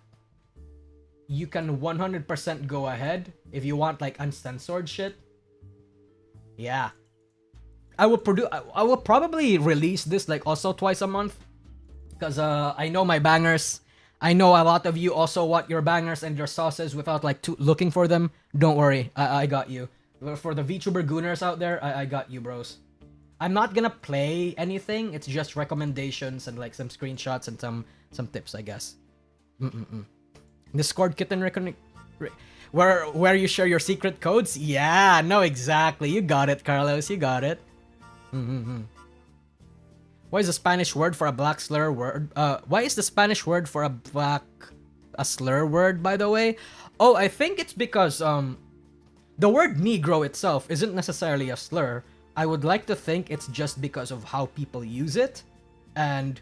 you can 100% go ahead. If you want like uncensored shit. Yeah. I will probably release this like also twice a month. Because I know my bangers. I know a lot of you also want your bangers and your sauces without like looking for them. Don't worry, I got you. For the VTuber gooners out there, I got you, bros. I'm not gonna play anything. It's just recommendations and like some screenshots and some tips, I guess. Discord kitten where you share your secret codes. Yeah, no, exactly. You got it, Carlos. You got it. Why is the Spanish word for a black slur word? Why is the Spanish word for a slur word, by the way? Oh, I think it's because the word Negro itself isn't necessarily a slur. I would like to think it's just because of how people use it, and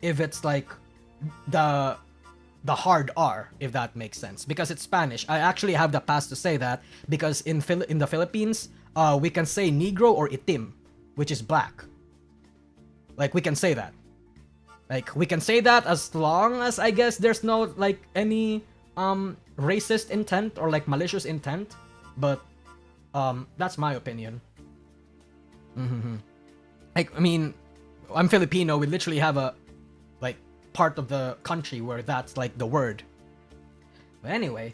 if it's like the hard R, if that makes sense, because it's Spanish. I actually have the pass to say that because in the Philippines, we can say Negro or Itim, which is black. Like, we can say that. Like, we can say that as long as, I guess, there's no, like, any, racist intent or, like, malicious intent. But, that's my opinion. Like, I mean, I'm Filipino. We literally have a, like, part of the country where that's, like, the word. But anyway,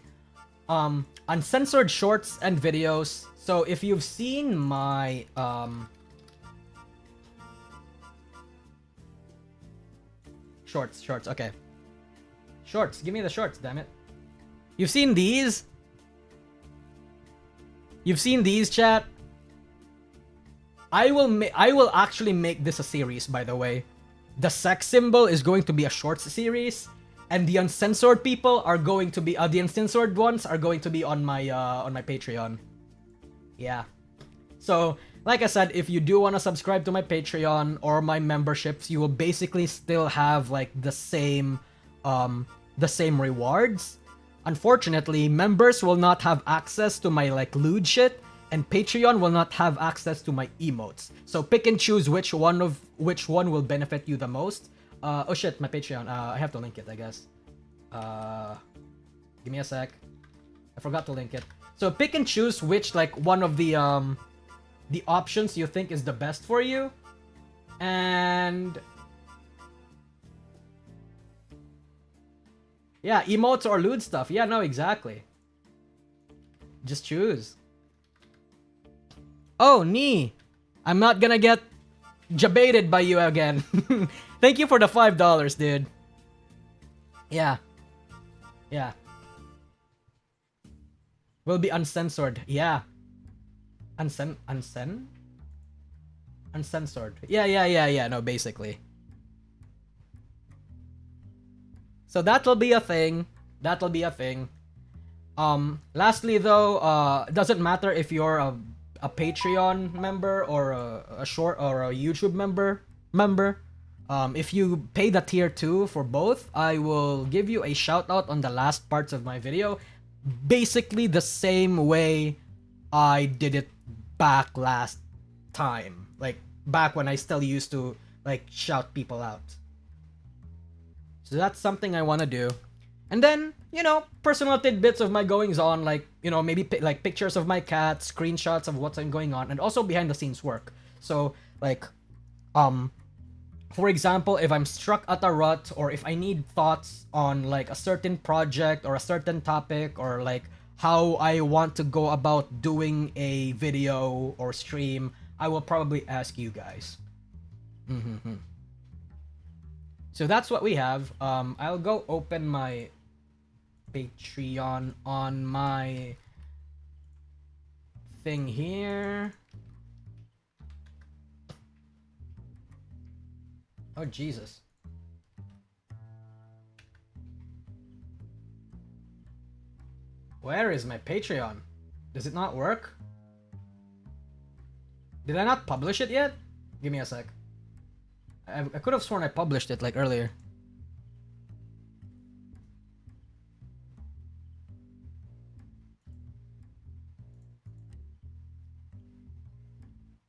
uncensored shorts and videos. So, if you've seen my, Shorts, okay. Shorts, give me the shorts, damn it. You've seen these? You've seen these, chat? I will actually make this a series, by the way. The sex symbol is going to be a shorts series, and the uncensored people are going to be the uncensored ones are going to be on my Patreon. Yeah. So, like I said, if you do want to subscribe to my Patreon or my memberships, you will basically still have like the same rewards. Unfortunately, members will not have access to my like lewd shit, and Patreon will not have access to my emotes. So pick and choose which one will benefit you the most. Oh shit, my Patreon. I have to link it, I guess. Give me a sec. I forgot to link it. So pick and choose which like one of the options you think is the best for you, and yeah, emotes or lewd stuff. Yeah, no, exactly. Just choose. Oh, Nee, I'm not gonna get jabaited by you again. Thank you for the $5, dude. Yeah. Will be uncensored. Yeah. Uncensored? Yeah, no, basically. So that'll be a thing. Lastly though, it doesn't matter if you're a Patreon member or a short or a YouTube member. If you pay the tier 2 for both, I will give you a shout out on the last parts of my video. Basically the same way I did it back last time, like back when I still used to like shout people out. So that's something I want to do. And then, you know, personal tidbits of my goings on, like, you know, maybe like pictures of my cat, screenshots of what's going on, and also behind the scenes work. So like for example, if I'm struck at a rut, or if I need thoughts on like a certain project or a certain topic, or like how I want to go about doing a video or stream, I will probably ask you guys. So that's what we have. I'll go open my Patreon on my anything here? Oh, Jesus. Where is my Patreon? Does it not work? Did I not publish it yet? Give me a sec. I could have sworn I published it like earlier.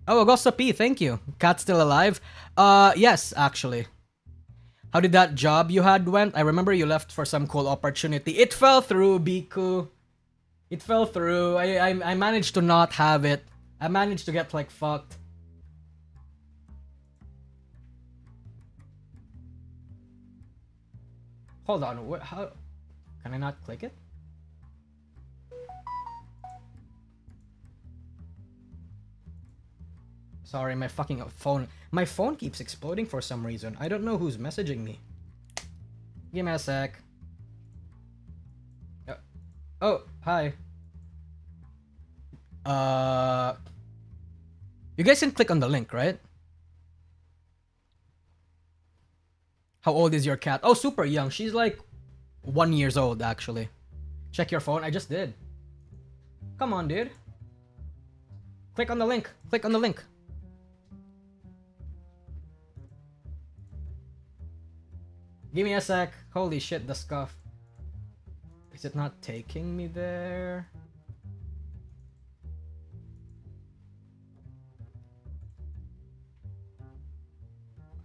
Oh, Augusta P, thank you. Cat's still alive? Yes, actually. How did that job you had went? I remember you left for some cool opportunity. It fell through, Biku. It fell through. I managed to not have it. I managed to get like fucked. Hold on. How can I not click it? Sorry, my fucking phone. My phone keeps exploding for some reason. I don't know who's messaging me. Give me a sec. Oh, hi. You guys can click on the link, right? How old is your cat? Oh, super young. She's like 1 year old, actually. Check your phone. I just did. Come on, dude. Click on the link. Click on the link. Give me a sec. Holy shit, the scuff. Is it not taking me there?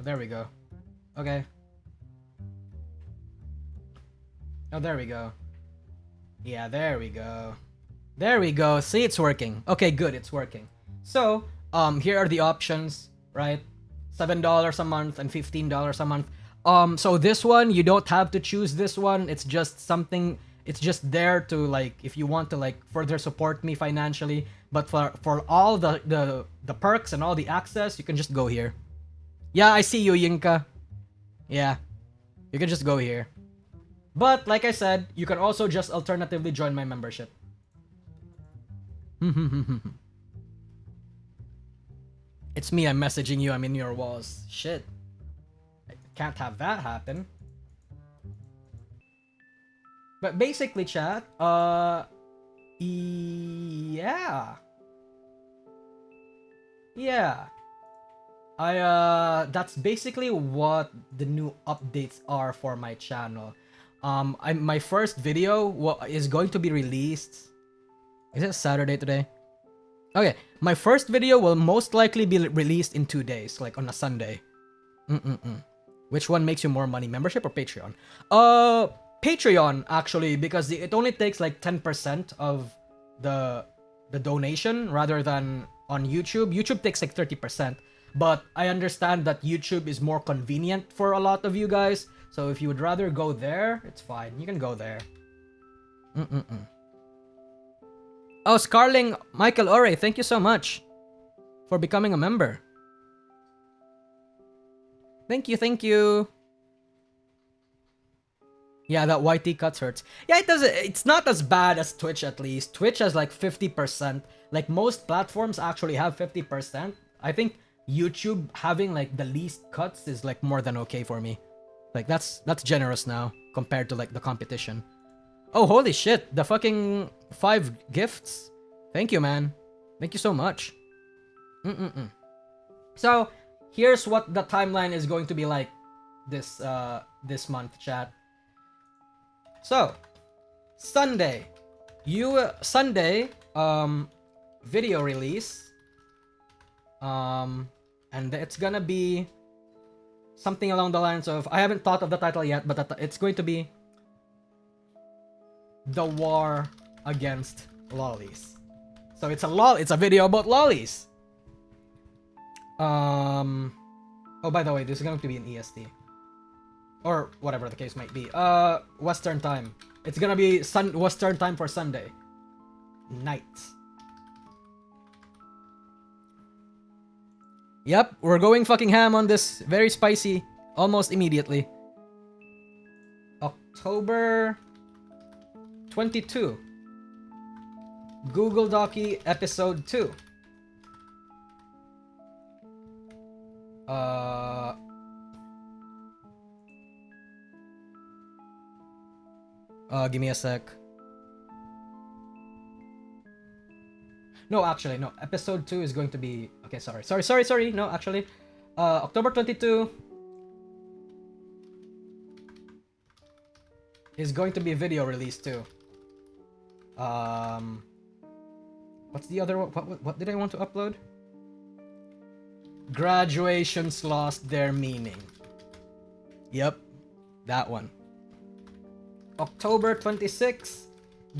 Oh, there we go. Okay. Oh, there we go. Yeah, there we go. There we go. See, it's working. Okay, good. It's working. So, here are the options, right? $7 a month and $15 a month. So this one, you don't have to choose this one. It's just something, it's just there to like, if you want to like further support me financially. But for all the perks and all the access, you can just go here. Yeah, I see you, Yinka. Yeah, you can just go here. But like I said, you can also just alternatively join my membership. It's me, I'm messaging you, I'm in your walls. Shit. I can't have that happen. But basically, chat, yeah. Yeah. That's basically what the new updates are for my channel. My first video is going to be released. Is it Saturday today? Okay, my first video will most likely be released in 2 days, like on a Sunday. Which one makes you more money, membership or Patreon? Patreon actually, because it only takes like 10% of the donation rather than on YouTube. YouTube takes like 30%, but I understand that YouTube is more convenient for a lot of you guys. So if you would rather go there, it's fine. You can go there. Oh, Scarling Michael Ore, thank you so much for becoming a member. Thank you, thank you. Yeah, that YT cuts hurts. Yeah, it does. It's not as bad as Twitch, at least. Twitch has like 50%. Like most platforms actually have 50%. I think YouTube having like the least cuts is like more than okay for me. Like that's generous now compared to like the competition. Oh, holy shit. The fucking 5 gifts. Thank you, man. Thank you so much. So, here's what the timeline is going to be like this month, chat. So, Sunday. Sunday, video release. And it's gonna be something along the lines of, I haven't thought of the title yet, but it's going to be The War Against Lollies. So it's a video about lollies. Oh, by the way, this is going to be an EST. Or whatever the case might be. Western time. It's gonna be Western time for Sunday night. Yep, we're going fucking ham on this. Very spicy. Almost immediately. October 22. Google Docky episode 2. Give me a sec. No, actually, no. Episode 2 is going to be... Okay, sorry. No, actually. October 22 is going to be video release too. What's the other one? What did I want to upload? Graduations lost their meaning. Yep, that one. October 26,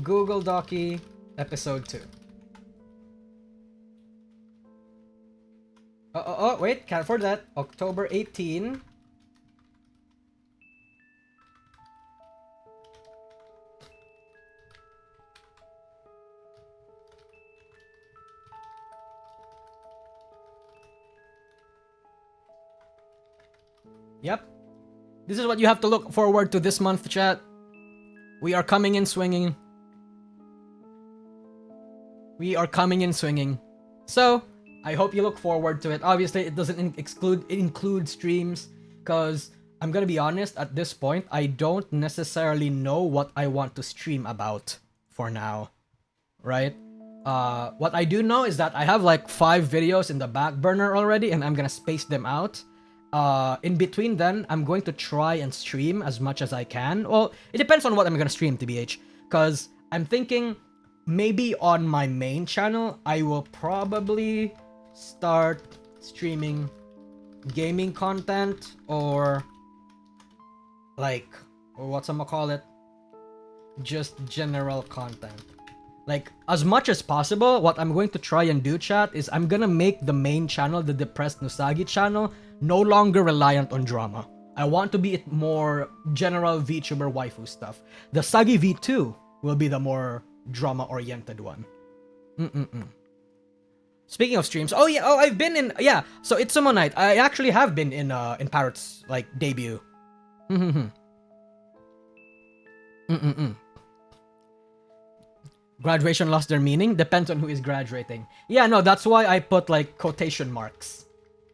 Google Docky, episode 2. Wait, can't afford that. October 18. Yep. This is what you have to look forward to this month, chat. We are coming in swinging. So, I hope you look forward to it. Obviously, it doesn't include streams, because I'm gonna be honest, at this point, I don't necessarily know what I want to stream about for now, right? What I do know is that I have like 5 videos in the back burner already, and I'm gonna space them out. In between then, I'm going to try and stream as much as I can. Well, it depends on what I'm gonna stream, TBH, because I'm thinking maybe on my main channel, I will probably start streaming gaming content, or whatchamacallit, just general content. Like, as much as possible, what I'm going to try and do, chat, is I'm gonna make the main channel, the Depressed Nusagi channel, no longer reliant on drama. I want to be more general VTuber waifu stuff. The Sagi V2 will be the more drama-oriented one. Speaking of streams, I've been in, so it's Sumo Night. I actually have been in Parrot's, like, debut. Graduation lost their meaning? Depends on who is graduating. Yeah, no, that's why I put, like, quotation marks.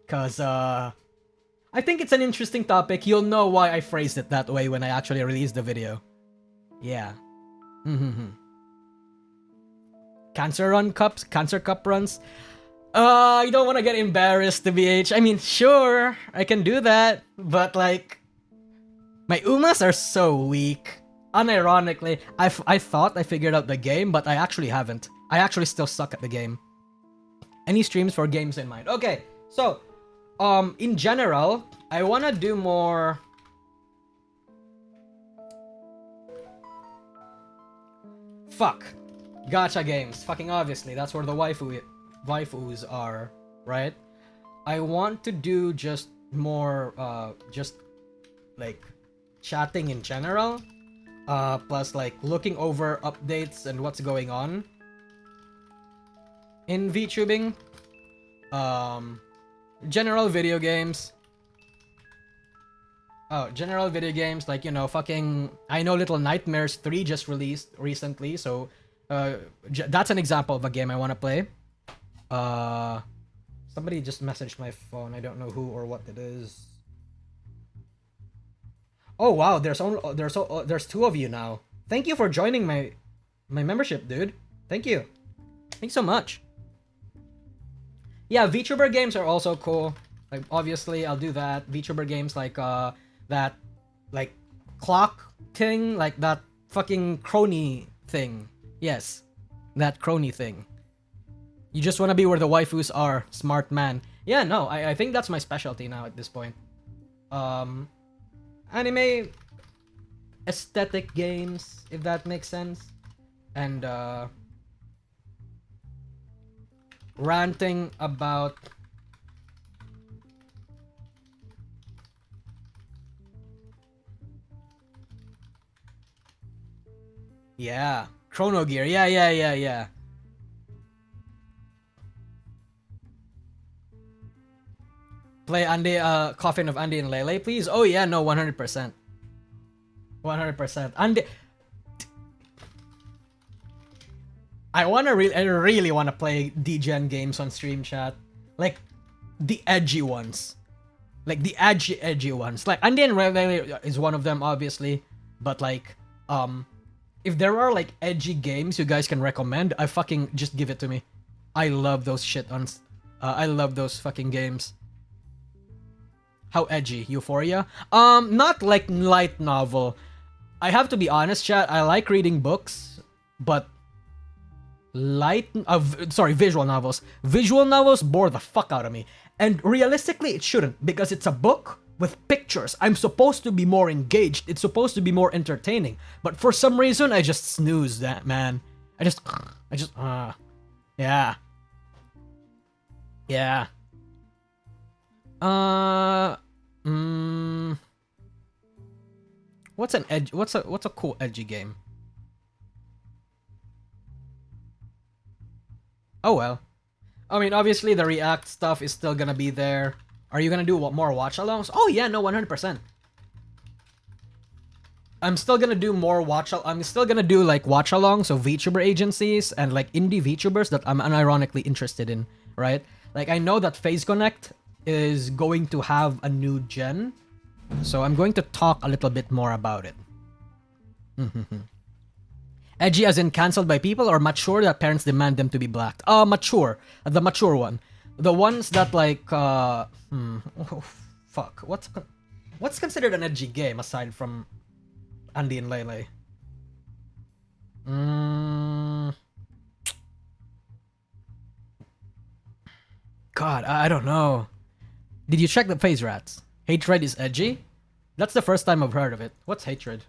Because, I think it's an interesting topic. You'll know why I phrased it that way when I actually release the video. Yeah. Cancer cup runs. You don't want to get embarrassed, TBH. I mean, sure, I can do that, but like, my umas are so weak. Unironically, I thought I figured out the game, but I actually haven't. I actually still suck at the game. Any streams for games in mind? Okay, so, in general, I want to do more... Gacha games. Fucking obviously, that's where the waifus are, right? I want to do just more, just, like, chatting in general. Plus, like, looking over updates and what's going on in VTubing. General video games. General video games, like, you know, fucking... I know Little Nightmares 3 just released recently, so... that's an example of a game I want to play. Somebody just messaged my phone. I don't know who or what it is. Oh wow, there's 2 of you now. Thank you for joining my membership, dude. Thank you. Thanks so much. Yeah, VTuber games are also cool. Like, obviously, I'll do that. VTuber games like that, like, clock thing, like that fucking crony thing. Yes, that crony thing. You just want to be where the waifus are, smart man. Yeah, no, I think that's my specialty now at this point. Anime aesthetic games, if that makes sense. And, ranting about... Yeah, Chrono Gear. Yeah. Play Andy, Coffin of Andy and Lele, please. Oh yeah, no, 100%. 100%. Andy... I really wanna play DGen games on stream chat, like the edgy ones, like the edgy ones. Like Andean Reveille is one of them, obviously, but like, if there are like edgy games you guys can recommend, I fucking just give it to me. I love those shit on. I love those fucking games. How edgy? Euphoria? Not like light novel. I have to be honest, chat. I like reading books, but visual novels. Visual novels bore the fuck out of me. And realistically, it shouldn't, because it's a book with pictures. I'm supposed to be more engaged. It's supposed to be more entertaining. But for some reason, I just snooze that, man. Yeah. Yeah. What's a cool edgy game? Oh well. I mean, obviously the React stuff is still gonna be there. Are you gonna do more watch-alongs? Oh yeah, no, 100%. I'm still gonna do more I'm still gonna do like watch-alongs of VTuber agencies and like indie VTubers that I'm unironically interested in, right? Like I know that Phase Connect is going to have a new gen, so I'm going to talk a little bit more about it. Edgy as in cancelled by people, or mature that parents demand them to be blacked? Mature. The mature one. The ones that like, oh, fuck. What's considered an edgy game aside from Andy and Lele? God, I don't know. Did you check the Phase Rats? Hatred is edgy? That's the first time I've heard of it. What's hatred?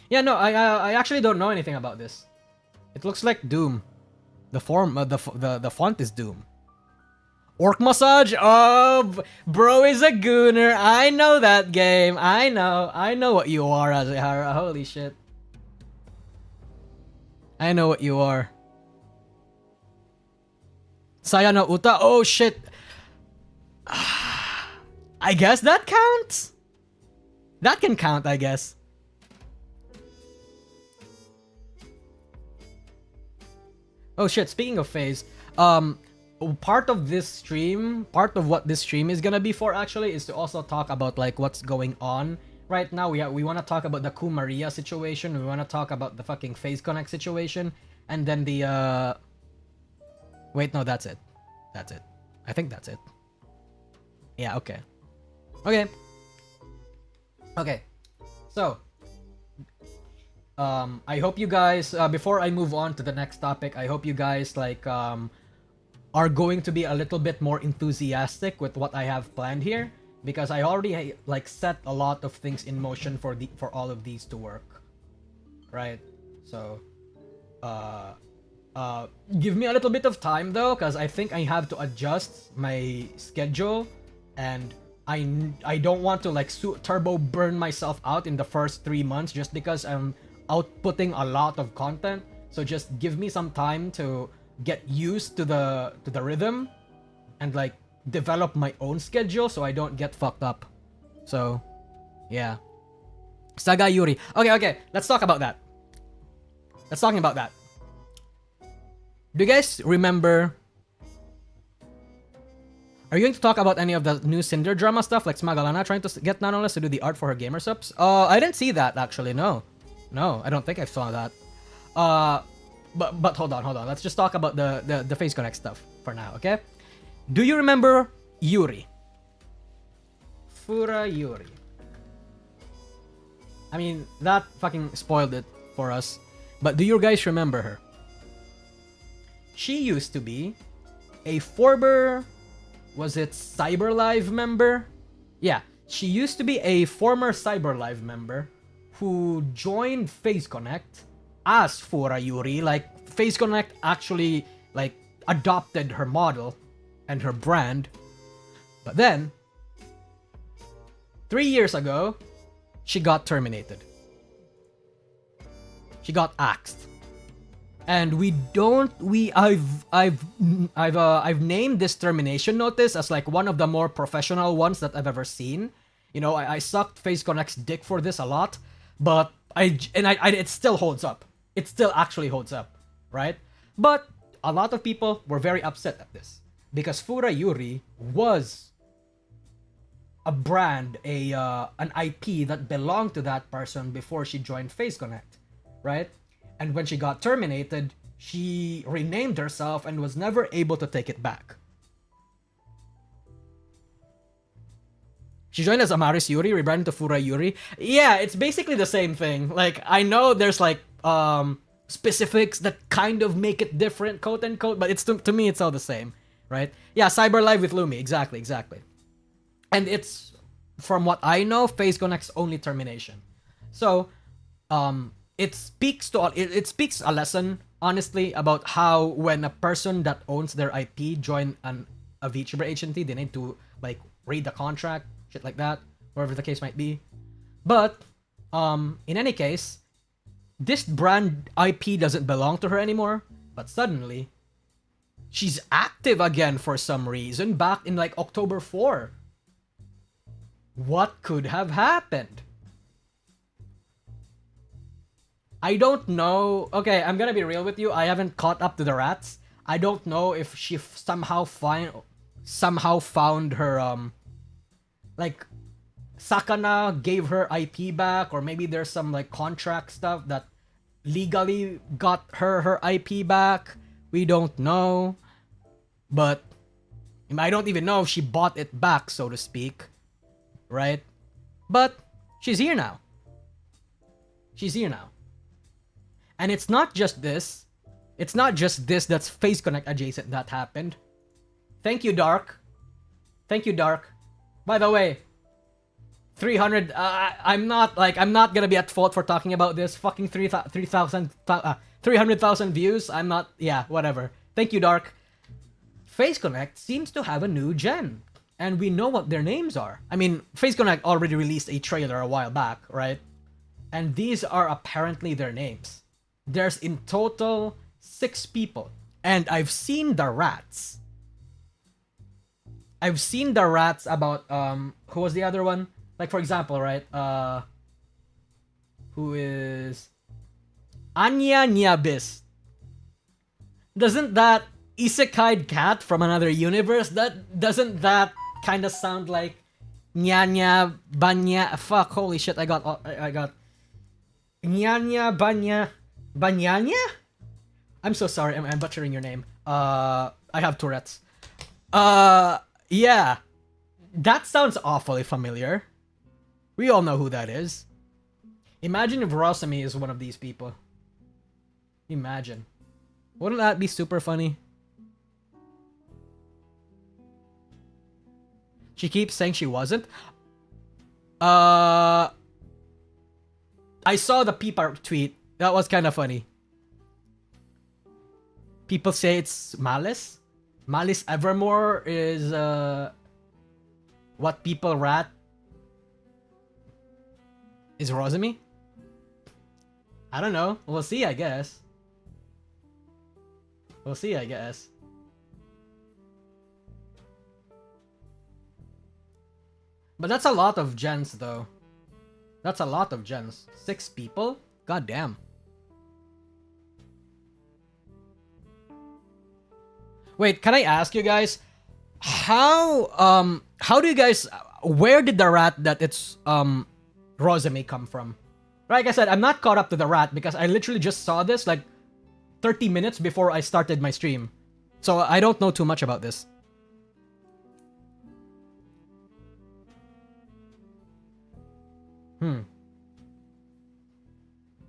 Yeah, no, I actually don't know anything about this. It looks like Doom. The font is Doom. Orc Massage? Oh, bro is a gooner. I know that game. I know what you are, Azehara. Holy shit. I know what you are. Saya no Uta? Oh shit. I guess that counts? That can count, I guess. Oh shit, speaking of Phase, part of what this stream is gonna be for actually is to also talk about like what's going on right now. We want to talk about the Kumaria situation, we want to talk about the fucking Phase Connect situation, and then the wait, no, that's it. I think that's it. Yeah, okay. So I hope you guys, before I move on to the next topic, I hope you guys like are going to be a little bit more enthusiastic with what I have planned here, because I already like set a lot of things in motion for all of these to work, right? So give me a little bit of time though, because I think I have to adjust my schedule, and I don't want to like turbo burn myself out in the first 3 months just because I'm outputting a lot of content. So just give me some time to get used to the rhythm and like develop my own schedule so I don't get fucked up. So yeah. Saga Yuri. Okay, let's talk about that. Do you guys remember? Are you going to talk about any of the new Cinder drama stuff, like Smagalana trying to get Nanolas to do the art for her gamer subs? I didn't see that actually. No, I don't think I saw that. But hold on. Let's just talk about the Phase Connect stuff for now, okay? Do you remember Yuri? Fura Yuri. I mean, that fucking spoiled it for us. But do you guys remember her? She used to be a former, was it CyberLive member? Yeah, she used to be a former CyberLive member who joined Phase Connect as Fura Yuri. Like, Phase Connect actually like adopted her model and her brand. But then 3 years ago, she got terminated. She got axed. And I've named this termination notice as like one of the more professional ones that I've ever seen. You know, I sucked Face Connect's dick for this a lot, but it still holds up. It still actually holds up, right? But a lot of people were very upset at this because Fura Yuri was a brand, an IP that belonged to that person before she joined Face Connect, right? And when she got terminated, she renamed herself and was never able to take it back. She joined as Amaris Yuri, rebranded to Fura Yuri. Yeah, it's basically the same thing. Like, I know there's like specifics that kind of make it different, quote unquote, but it's to me it's all the same, right? Yeah, Cyber Live with Lumi, exactly. And it's, from what I know, Face Connect's only termination. So, it speaks a lesson, honestly, about how when a person that owns their IP join a VTuber agency, they need to like read the contract, shit like that, whatever the case might be. But in any case, this brand IP doesn't belong to her anymore. But suddenly, she's active again for some reason back in like October 4. What could have happened? I don't know. Okay, I'm gonna be real with you. I haven't caught up to the rats. I don't know if she somehow found her like Sakana gave her IP back, or maybe there's some like contract stuff that legally got her IP back. We don't know. But I don't even know if she bought it back, so to speak. Right? But she's here now. And it's not just this. It's not just this that's Face Connect adjacent that happened. Thank you, Dark. By the way, 300. I'm not gonna be at fault for talking about this. Fucking 300,000 views. I'm not. Yeah, whatever. Thank you, Dark. Face Connect seems to have a new gen, and we know what their names are. I mean, Face Connect already released a trailer a while back, right? And these are apparently their names. There's in total 6 people. And I've seen the rats. About who was the other one? Like, for example, right? Who is Anya Nyabis? Doesn't that isekai cat from another universe? Doesn't that kind of sound like Nyanya Banya? Fuck, holy shit! I got Nyanya Banyanya. I'm so sorry. I'm butchering your name. I have Tourette's. Yeah, that sounds awfully familiar. We all know who that is. Imagine if Rosami is one of these people. Imagine. Wouldn't that be super funny? She keeps saying she wasn't. I saw the Peeper tweet. That was kind of funny. People say it's Malice. Malice Evermore is what people rat is Rosami. I don't know. We'll see, I guess. But that's a lot of gens, though. 6 people? God damn. Wait, can I ask you guys, how do you guys, where did the rat that it's Rosami come from? Like I said, I'm not caught up to the rat because I literally just saw this like 30 minutes before I started my stream. So I don't know too much about this.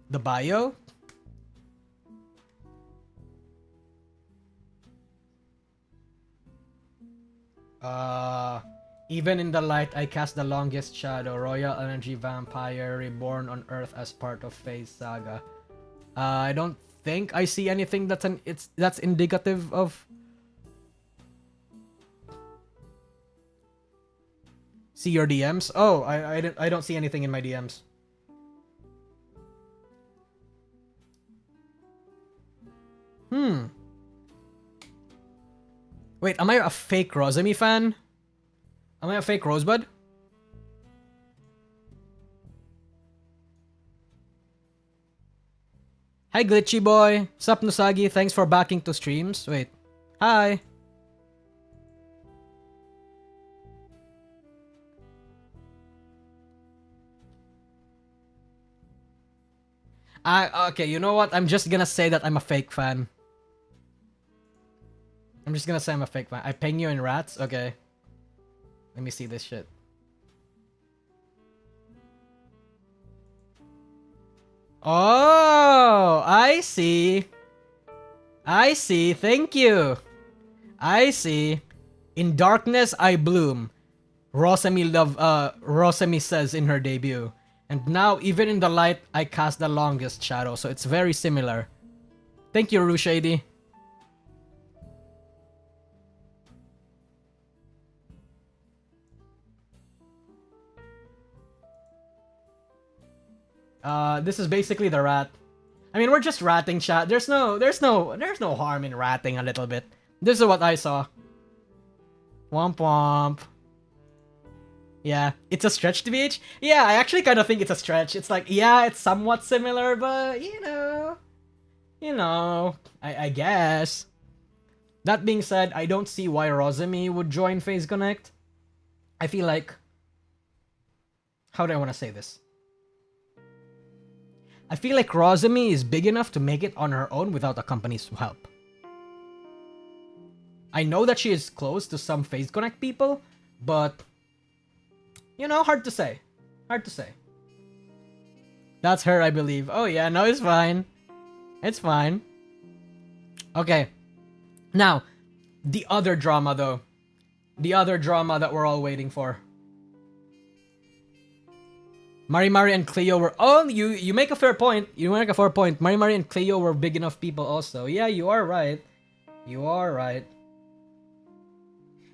The bio? Even in the light, I cast the longest shadow, Royal Energy Vampire, reborn on Earth as part of Phase Saga. I don't think I see anything that's indicative of. See your DMs? Oh, I don't see anything in my DMs. Wait, am I a fake Rosemi fan? Am I a fake Rosebud? Hi, Glitchy Boy. Sup, Nusagi? Thanks for backing to streams. Wait. Hi. Okay, you know what? I'm just gonna say that I'm a fake fan. I'm just gonna say I'm a fake fan. I ping you in rats? Okay. Let me see this shit. Oh, I see. I see. Thank you. I see. In darkness I bloom. Rosemi says in her debut. And now, even in the light, I cast the longest shadow. So it's very similar. Thank you, Rushady. This is basically the rat. I mean, we're just ratting, chat. There's no harm in ratting a little bit. This is what I saw. Womp womp. Yeah, it's a stretch to BH. Yeah, I actually kind of think it's a stretch. It's like, yeah, it's somewhat similar, but you know, I guess. That being said, I don't see why Rosemi would join Phase Connect. I feel like, how do I want to say this? I feel like Rosemi is big enough to make it on her own without a company's help. I know that she is close to some Phase Connect people, but you know, hard to say. Hard to say. That's her, I believe. Oh yeah, no, it's fine. It's fine. Okay. Now, the other drama though. The other drama that we're all waiting for. Mari and Cleo were... Oh, you make a fair point. You make a fair point. Mari and Cleo were big enough people also. Yeah, you are right. You are right.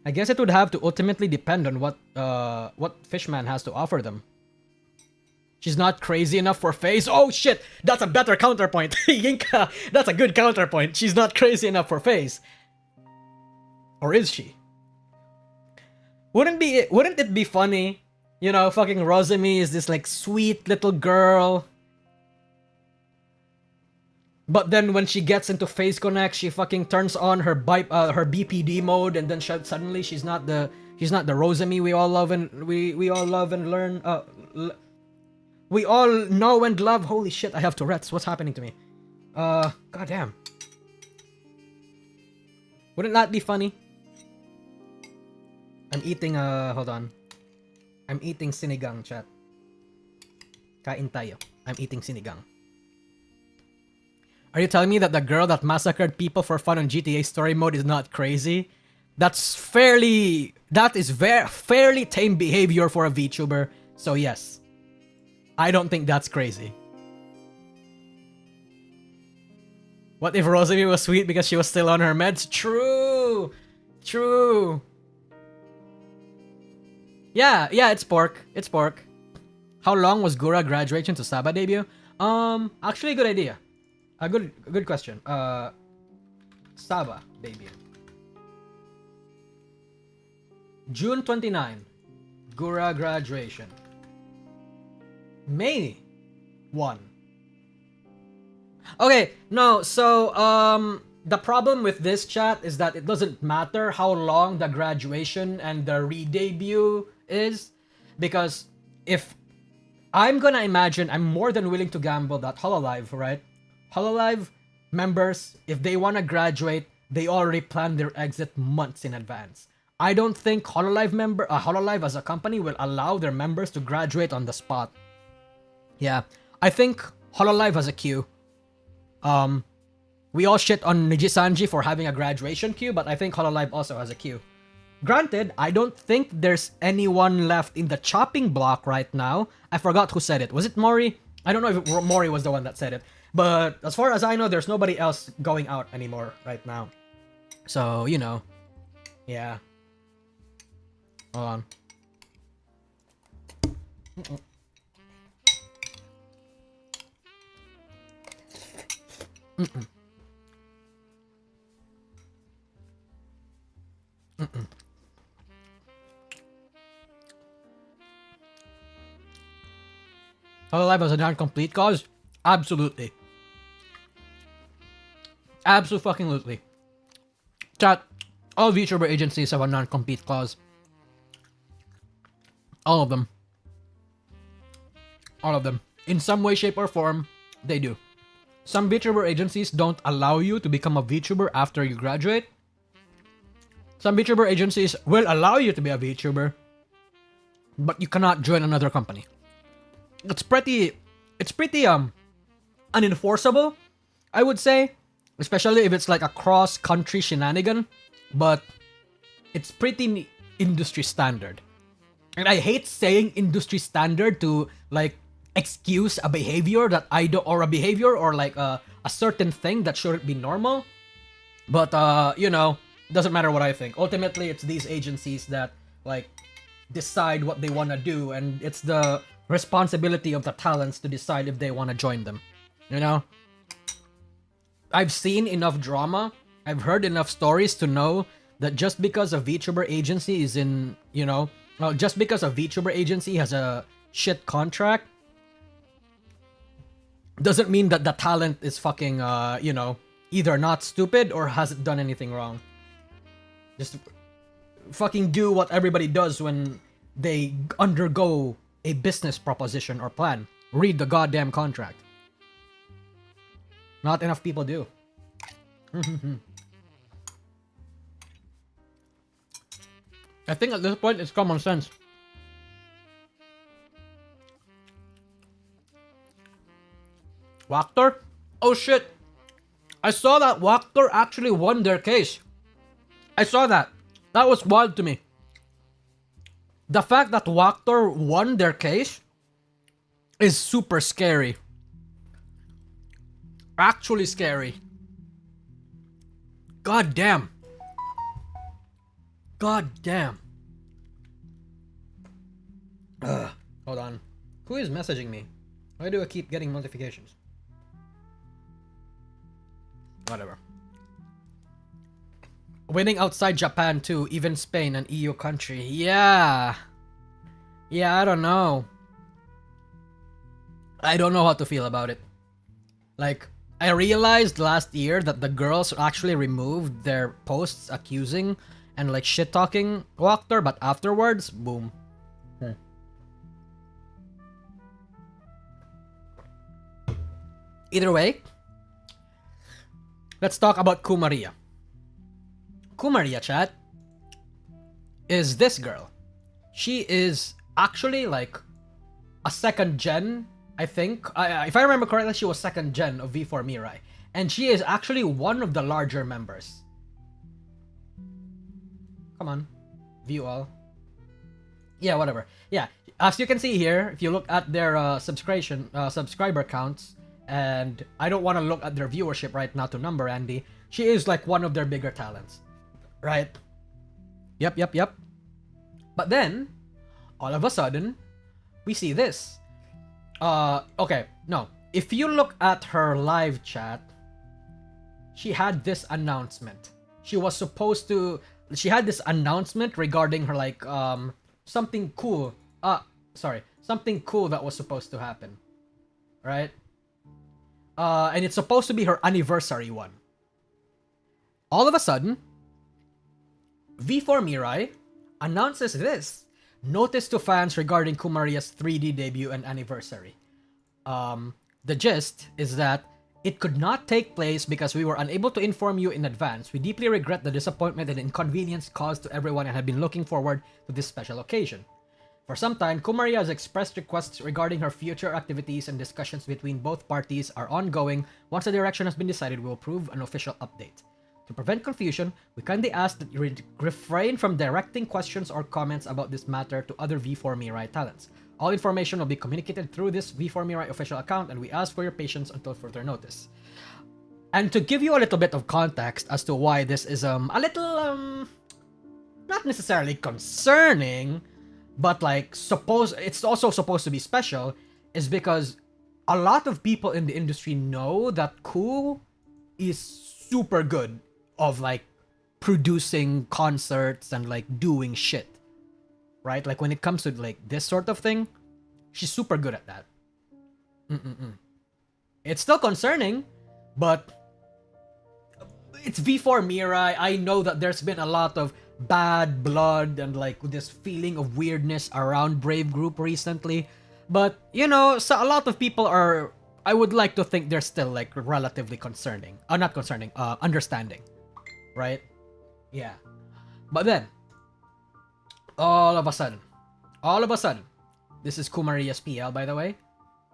I guess it would have to ultimately depend on what Fishman has to offer them. She's not crazy enough for Phase. Oh shit, that's a better counterpoint. Yinka, that's a good counterpoint. She's not crazy enough for Phase. Or is she? Wouldn't it be funny? You know, fucking Rosemi is this like sweet little girl. But then when she gets into Phase Connect, she fucking turns on her BPD mode, and then suddenly she's not the Rosemi we all love and we all love and learn. We all know and love. Holy shit! I have Tourette's. What's happening to me? Goddamn. Wouldn't that be funny? I'm eating. Hold on. I'm eating sinigang, chat. Kain tayo. I'm eating sinigang. Are you telling me that the girl that massacred people for fun on GTA story mode is not crazy? That is fairly tame behavior for a VTuber. So yes. I don't think that's crazy. What if Rosemi was sweet because she was still on her meds? True! True! Yeah, it's pork. It's pork. How long was Gura graduation to Saba debut? Actually, good idea. A good question. Saba debut. June 29. Gura graduation. May 1. Okay, no, so the problem with this, chat, is that it doesn't matter how long the graduation and the re-debut is, because if I'm gonna imagine, I'm more than willing to gamble that Hololive, right? Hololive members, if they want to graduate, they already plan their exit months in advance. I don't think Hololive as a company will allow their members to graduate on the spot. Yeah, I think Hololive has a queue. We all shit on Nijisanji for having a graduation queue, but I think Hololive also has a queue. Granted, I don't think there's anyone left in the chopping block right now. I forgot who said it. Was it Mori? I don't know if Mori was the one that said it. But as far as I know, there's nobody else going out anymore right now. So, you know. Yeah. Hold on. Hololive as a non-complete cause? Absolutely. Absolutely. Chat, all VTuber agencies have a non-compete clause. All of them. All of them. In some way, shape, or form, they do. Some VTuber agencies don't allow you to become a VTuber after you graduate. Some VTuber agencies will allow you to be a VTuber, but you cannot join another company. It's pretty unenforceable, I would say, especially if it's like a cross-country shenanigan, but it's pretty industry standard. And I hate saying industry standard to like excuse a behavior that I do, or a behavior or like a certain thing that shouldn't be normal. But you know, doesn't matter what I think. Ultimately, it's these agencies that like decide what they want to do, and it's the responsibility of the talents to decide if they want to join them. You know? I've seen enough drama, I've heard enough stories to know that just because a VTuber agency is in, you know, just because a VTuber agency has a shit contract, doesn't mean that the talent is fucking, you know, either not stupid or hasn't done anything wrong. Just fucking do what everybody does when they undergo a business proposition or plan. Read the goddamn contract. Not enough people do. I think at this point it's common sense. Wachter? Oh shit! I saw that Wachter actually won their case. I saw that. That was wild to me. The fact that Wachter won their case is super scary. Actually scary. God damn. God damn. Hold on. Who is messaging me? Why do I keep getting notifications? Whatever. Winning outside Japan too, even Spain, an EU country. Yeah. Yeah, I don't know. I don't know how to feel about it. Like, I realized last year that the girls actually removed their posts accusing and like shit talking Wachter, but afterwards, boom. Either way, let's talk about Kumaria. Kumaria, chat, is this girl. She is actually like a second gen, I think. If I remember correctly, she was second gen of V4 Mirai. And she is actually one of the larger members. Come on. View all. Yeah, whatever. Yeah, as you can see here, if you look at their subscriber counts, and I don't want to look at their viewership right now to number, Andy, she is like one of their bigger talents. Right? Yep. But then, all of a sudden, we see this. Okay, no. If you look at her live chat, she had this announcement. She had this announcement regarding her like something cool. Something cool that was supposed to happen. Right? And it's supposed to be her anniversary one. All of a sudden, V4 Mirai announces this. Notice to fans regarding Kumaria's 3D debut and anniversary. The gist is that it could not take place because we were unable to inform you in advance. We deeply regret the disappointment and inconvenience caused to everyone and have been looking forward to this special occasion. For some time, Kumaria has expressed requests regarding her future activities, and discussions between both parties are ongoing. Once the direction has been decided, we will approve an official update. To prevent confusion, we kindly ask that you refrain from directing questions or comments about this matter to other V4 Mirai talents. All information will be communicated through this V4 Mirai official account, and we ask for your patience until further notice. And to give you a little bit of context as to why this is a little not necessarily concerning, but like it's also supposed to be special, is because a lot of people in the industry know that Ku is super good of like producing concerts and like doing shit, right? Like when it comes to like this sort of thing, she's super good at that. It's still concerning, but it's V4 Mirai. I know that there's been a lot of bad blood and like this feeling of weirdness around Brave Group recently. But, you know, so a lot of people are, I would like to think they're still like relatively concerning. Not concerning, understanding. Right? Yeah. But then, all of a sudden, this is Kumaria's PL, by the way.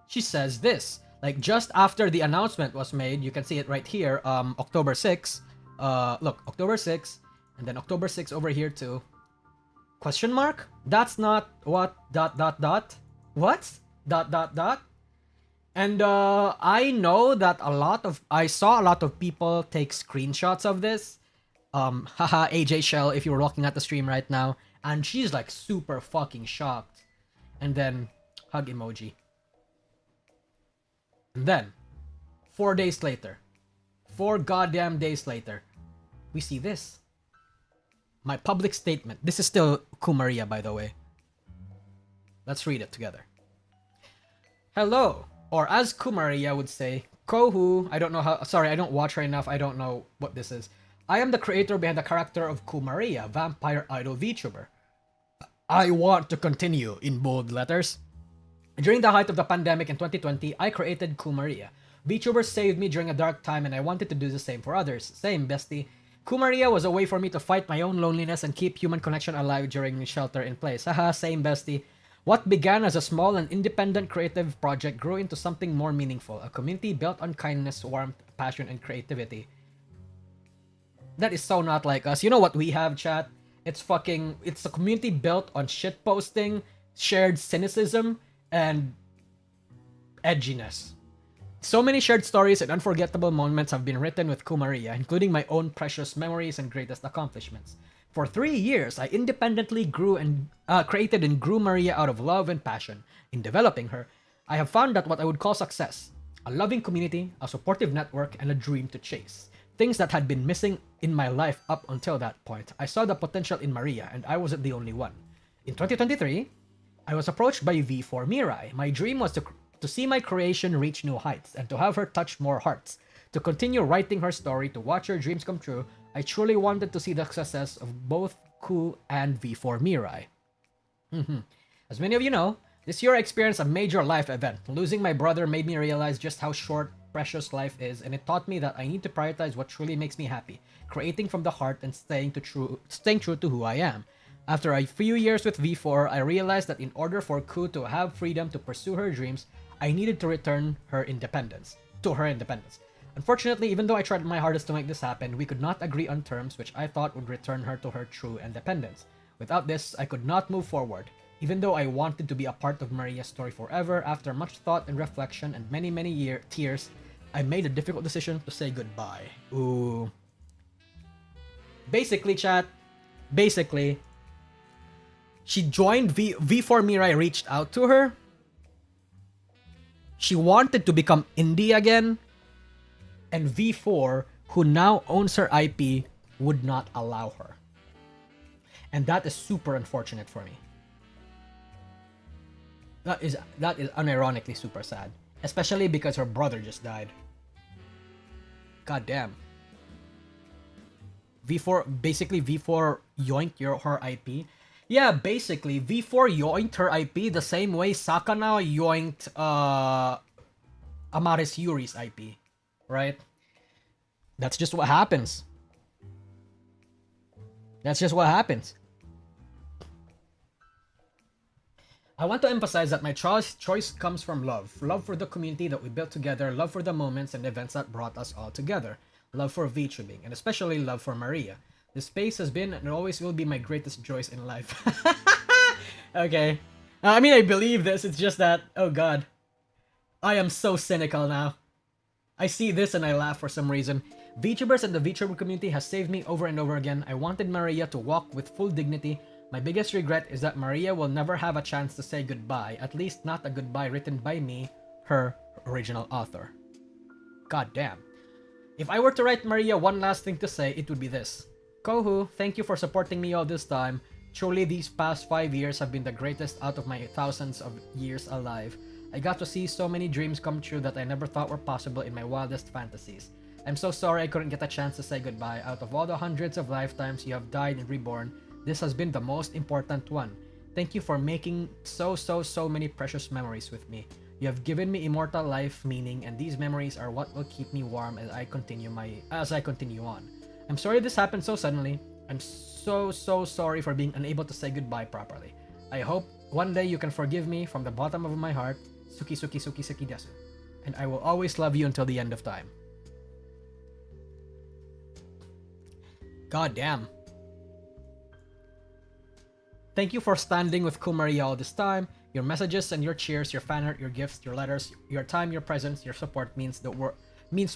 She says this, like just after the announcement was made, you can see it right here, October 6th. Look, October 6th, and then October 6th over here too. Question mark? That's not what, what? And I know that I saw a lot of people take screenshots of this. Haha, AJ Shell, if you were looking at the stream right now. And she's like super fucking shocked. And then, hug emoji. And then, 4 days later, 4 goddamn days later, we see this. My public statement. This is still Kumaria, by the way. Let's read it together. Hello, or as Kumaria would say, Kohu. I don't know how. Sorry, I don't watch her enough. I don't know what this is. I am the creator behind the character of Kumaria, vampire idol VTuber. I want to continue in bold letters. During the height of the pandemic in 2020, I created Kumaria. VTubers saved me during a dark time and I wanted to do the same for others. Same, bestie. Kumaria was a way for me to fight my own loneliness and keep human connection alive during shelter in place. Haha, same, bestie. What began as a small and independent creative project grew into something more meaningful. A community built on kindness, warmth, passion, and creativity. That is so not like us. You know what we have, chat? It's a community built on shitposting, shared cynicism, and edginess. So many shared stories and unforgettable moments have been written with Kumaria, including my own precious memories and greatest accomplishments. For 3 years, I independently created and grew Maria out of love and passion. In developing her, I have found that what I would call success, a loving community, a supportive network, and a dream to chase. Things that had been missing in my life up until that point. I saw the potential in Maria, and I wasn't the only one. In 2023, I was approached by V4 Mirai. My dream was to see my creation reach new heights, and to have her touch more hearts. To continue writing her story, to watch her dreams come true. I truly wanted to see the success of both Ku and V4 Mirai. As many of you know, this year I experienced a major life event. Losing my brother made me realize just how short, precious life is, and it taught me that I need to prioritize what truly makes me happy, creating from the heart and staying true to who I am. After a few years with V4, I realized that in order for Ku to have freedom to pursue her dreams, I needed to return her independence. Unfortunately, even though I tried my hardest to make this happen, we could not agree on terms which I thought would return her to her true independence. Without this, I could not move forward. Even though I wanted to be a part of Maria's story forever, after much thought and reflection and many tears, I made a difficult decision to say goodbye. Ooh. Basically, chat, she joined V4 Mirai reached out to her. She wanted to become indie again. And V4, who now owns her IP, would not allow her. And that is super unfortunate for me. That is unironically super sad. Especially because her brother just died. God damn. V4 yoinked her IP. Yeah, basically, V4 yoinked her IP the same way Sakana yoinked Amaris Yuri's IP. Right? That's just what happens. I want to emphasize that my choice comes from love. Love for the community that we built together, love for the moments and events that brought us all together, love for VTubing, and especially love for Maria. This space has been and always will be my greatest joys in life. Okay. I mean, I believe this, it's just that, oh god. I am so cynical now. I see this and I laugh for some reason. VTubers and the VTuber community has saved me over and over again. I wanted Maria to walk with full dignity. My biggest regret is that Maria will never have a chance to say goodbye, at least not a goodbye written by me, her original author. God damn. If I were to write Maria one last thing to say, it would be this. Kohu, thank you for supporting me all this time. Truly, these past 5 years have been the greatest out of my thousands of years alive. I got to see so many dreams come true that I never thought were possible in my wildest fantasies. I'm so sorry I couldn't get a chance to say goodbye. Out of all the hundreds of lifetimes you have died and reborn, this has been the most important one. Thank you for making so many precious memories with me. You have given me immortal life meaning, and these memories are what will keep me warm as I continue on. I'm sorry this happened so suddenly. I'm so sorry for being unable to say goodbye properly. I hope one day you can forgive me from the bottom of my heart. Suki desu. And I will always love you until the end of time. God damn. Thank you for standing with Kumaria all this time. Your messages and your cheers, your fan art, your gifts, your letters, your time, your presence, your support means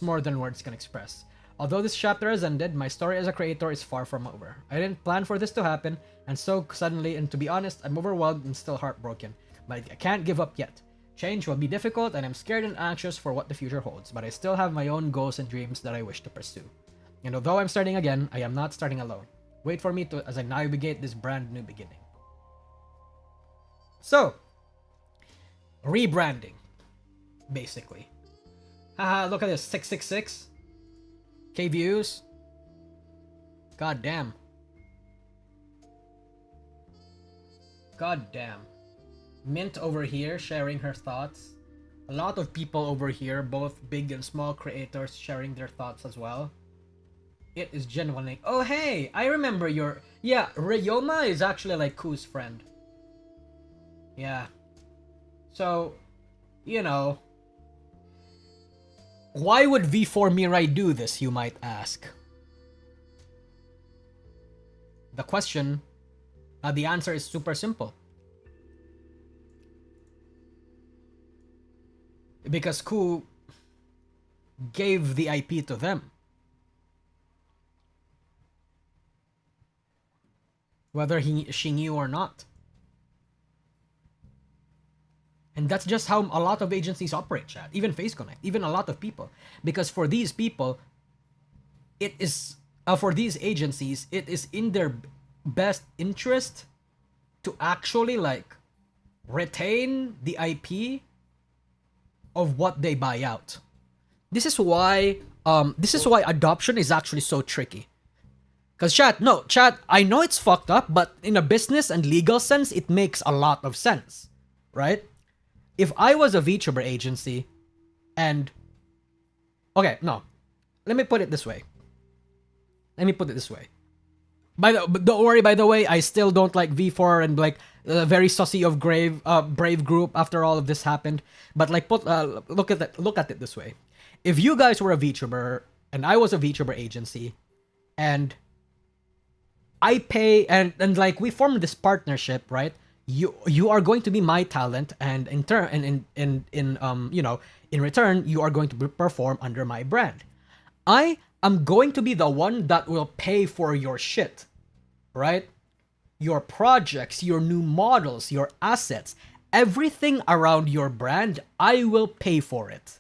more than words can express. Although this chapter has ended, my story as a creator is far from over. I didn't plan for this to happen, and so suddenly, and to be honest, I'm overwhelmed and still heartbroken. But I can't give up yet. Change will be difficult, and I'm scared and anxious for what the future holds, but I still have my own goals and dreams that I wish to pursue. And although I'm starting again, I am not starting alone. Wait for me as I navigate this brand new beginning. So, rebranding, basically. Haha, look at this, 666. K views. God damn. God damn. Mint over here sharing her thoughts. A lot of people over here, both big and small creators, sharing their thoughts as well. It is genuinely. Oh hey, I remember your. Yeah, Ryoma is actually like Ku's friend. Yeah. So, you know. Why would V4 Mirai do this, you might ask? The answer is super simple. Because Ku gave the IP to them. Whether she knew or not. And that's just how a lot of agencies operate, chat. Even Face Connect, even a lot of people. Because for these people, it is, for these agencies, it is in their best interest to actually, like, retain the IP of what they buy out. This is why adoption is actually so tricky. Because chat, I know it's fucked up, but in a business and legal sense, it makes a lot of sense, right? If I was a VTuber agency, and... Okay, no. Let me put it this way. Don't worry, by the way, I still don't like V4 and like very sussy of Brave group after all of this happened. But like, look at it this way. If you guys were a VTuber, and I was a VTuber agency, and I pay, and like we formed this partnership, right? You are going to be my talent, and in turn, in return, you are going to perform under my brand. I am going to be the one that will pay for your shit, right? Your projects, your new models, your assets, everything around your brand, I will pay for it.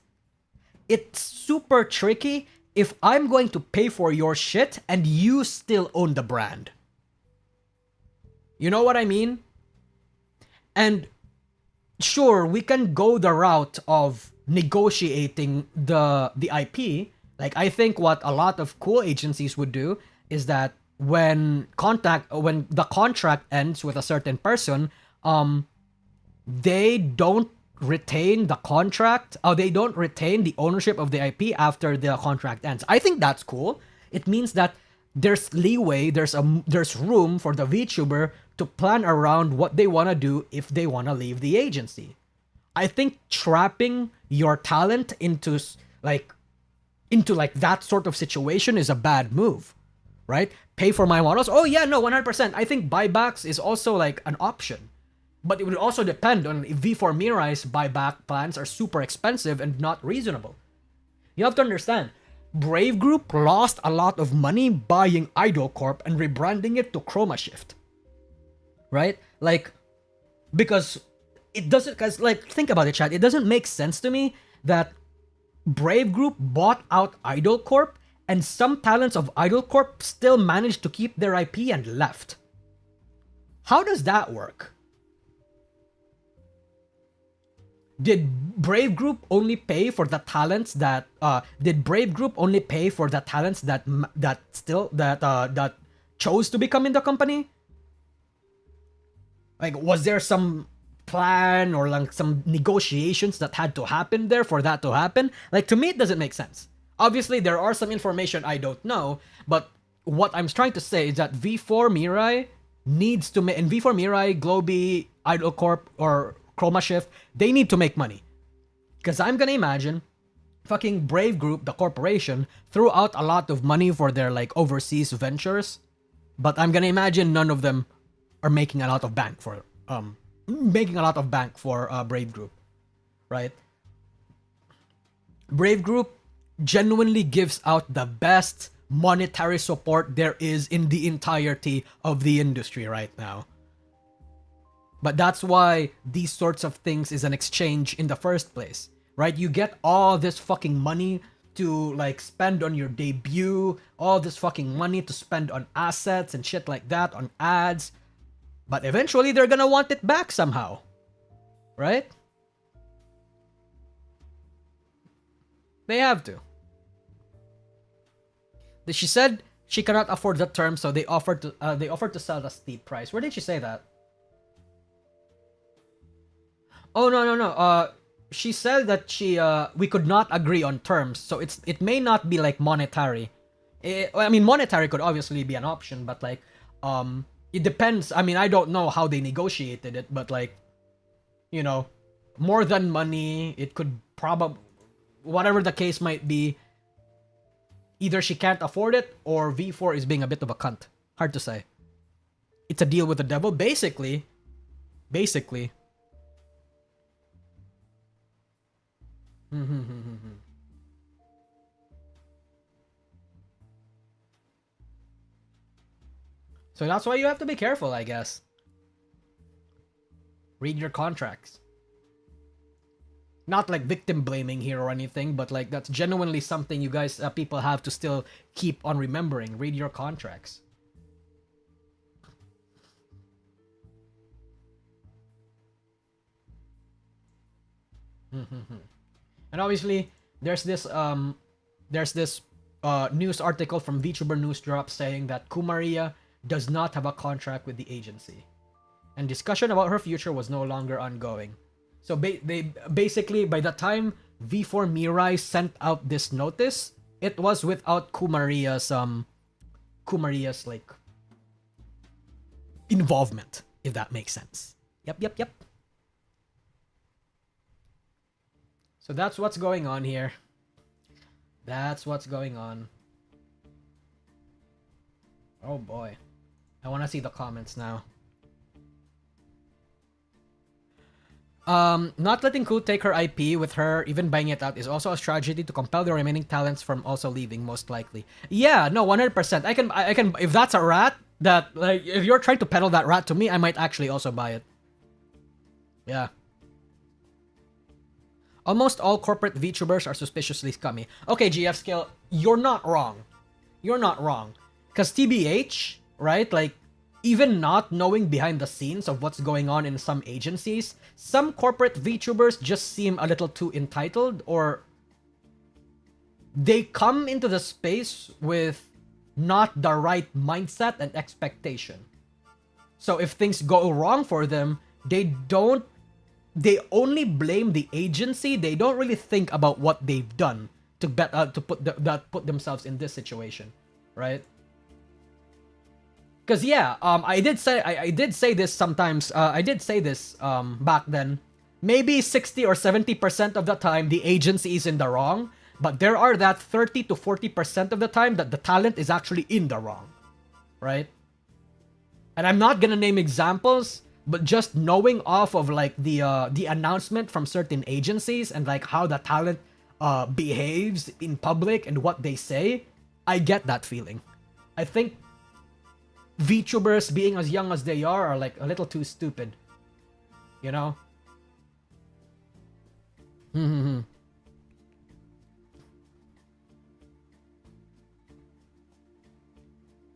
It's super tricky if I'm going to pay for your shit and you still own the brand. You know what I mean? And sure, we can go the route of negotiating the IP. Like, I think what a lot of cool agencies would do is that when the contract ends with a certain person, they don't retain the contract, or they don't retain the ownership of the IP after the contract ends. I think that's cool. It means that there's leeway, there's room for the VTuber to plan around what they want to do if they want to leave the agency. I think trapping your talent into that sort of situation is a bad move, right? Pay for my models? Oh yeah, no, 100%. I think buybacks is also like an option. But it would also depend on if V4 Mirai's buyback plans are super expensive and not reasonable. You have to understand, Brave Group lost a lot of money buying Idol Corp and rebranding it to Chroma Shift. Right? Like, because it doesn't, because like, think about it, chat. It doesn't make sense to me that Brave Group bought out Idol Corp and some talents of Idol Corp still managed to keep their IP and left. How does that work? Did Brave Group only pay for the talents that that chose to become in the company? Like, was there some plan or like some negotiations that had to happen there for that to happen? Like, to me, it doesn't make sense. Obviously, there are some information I don't know, but what I'm trying to say is that V4 Mirai needs to make, and V4 Mirai, Globy, Idol Corp, or Chroma Shift, they need to make money. Because I'm gonna imagine fucking Brave Group, the corporation, threw out a lot of money for their like overseas ventures, but I'm gonna imagine none of them are making a lot of bank for Brave Group, right? Brave Group genuinely gives out the best monetary support there is in the entirety of the industry right now. But that's why these sorts of things is an exchange in the first place, right? You get all this fucking money to like spend on your debut, all this fucking money to spend on assets and shit like that, on ads. But eventually they're gonna want it back somehow, right? They have to. She said she cannot afford the term, so they offered to sell at a steep price. Where did she say that? Oh no. She said that we could not agree on terms, so it may not be like monetary. I mean, monetary could obviously be an option, but like it depends. I mean, I don't know how they negotiated it, but like, you know, more than money, it could probably, whatever the case might be, either she can't afford it or V4 is being a bit of a cunt. Hard to say. It's a deal with the devil, basically. Basically. So that's why you have to be careful, I guess. Read your contracts. Not like victim blaming here or anything, but like that's genuinely something you guys, people have to still keep on remembering. Read your contracts. And obviously, there's this news article from VTuber News Drop saying that Kumaria does not have a contract with the agency, and discussion about her future was no longer ongoing. So they basically, by the time V4 Mirai sent out this notice, it was without Kumaria's like involvement, if that makes sense. Yep. So that's what's going on here. That's what's going on. Oh boy. I want to see the comments now. Not letting Ku take her IP with her, even buying it out, is also a strategy to compel the remaining talents from also leaving, most likely. Yeah, no, 100%. I can, if that's a rat, that, like, if you're trying to peddle that rat to me, I might actually also buy it. Yeah. Almost all corporate VTubers are suspiciously scummy. Okay, GF Scale, you're not wrong. You're not wrong. Because TBH, right, like, even not knowing behind the scenes of what's going on in some agencies, some corporate VTubers just seem a little too entitled, or they come into the space with not the right mindset and expectation. So if things go wrong for them, they only blame the agency. They don't really think about what they've done to put themselves in this situation, right? Because yeah, I did say this sometimes. I did say this back then. Maybe 60 or 70% of the time the agency is in the wrong, but there are that 30 to 40% of the time that the talent is actually in the wrong, right? And I'm not gonna name examples, but just knowing off of like the announcement from certain agencies and like how the talent behaves in public and what they say, I get that feeling. I think VTubers, being as young as they are like a little too stupid, you know?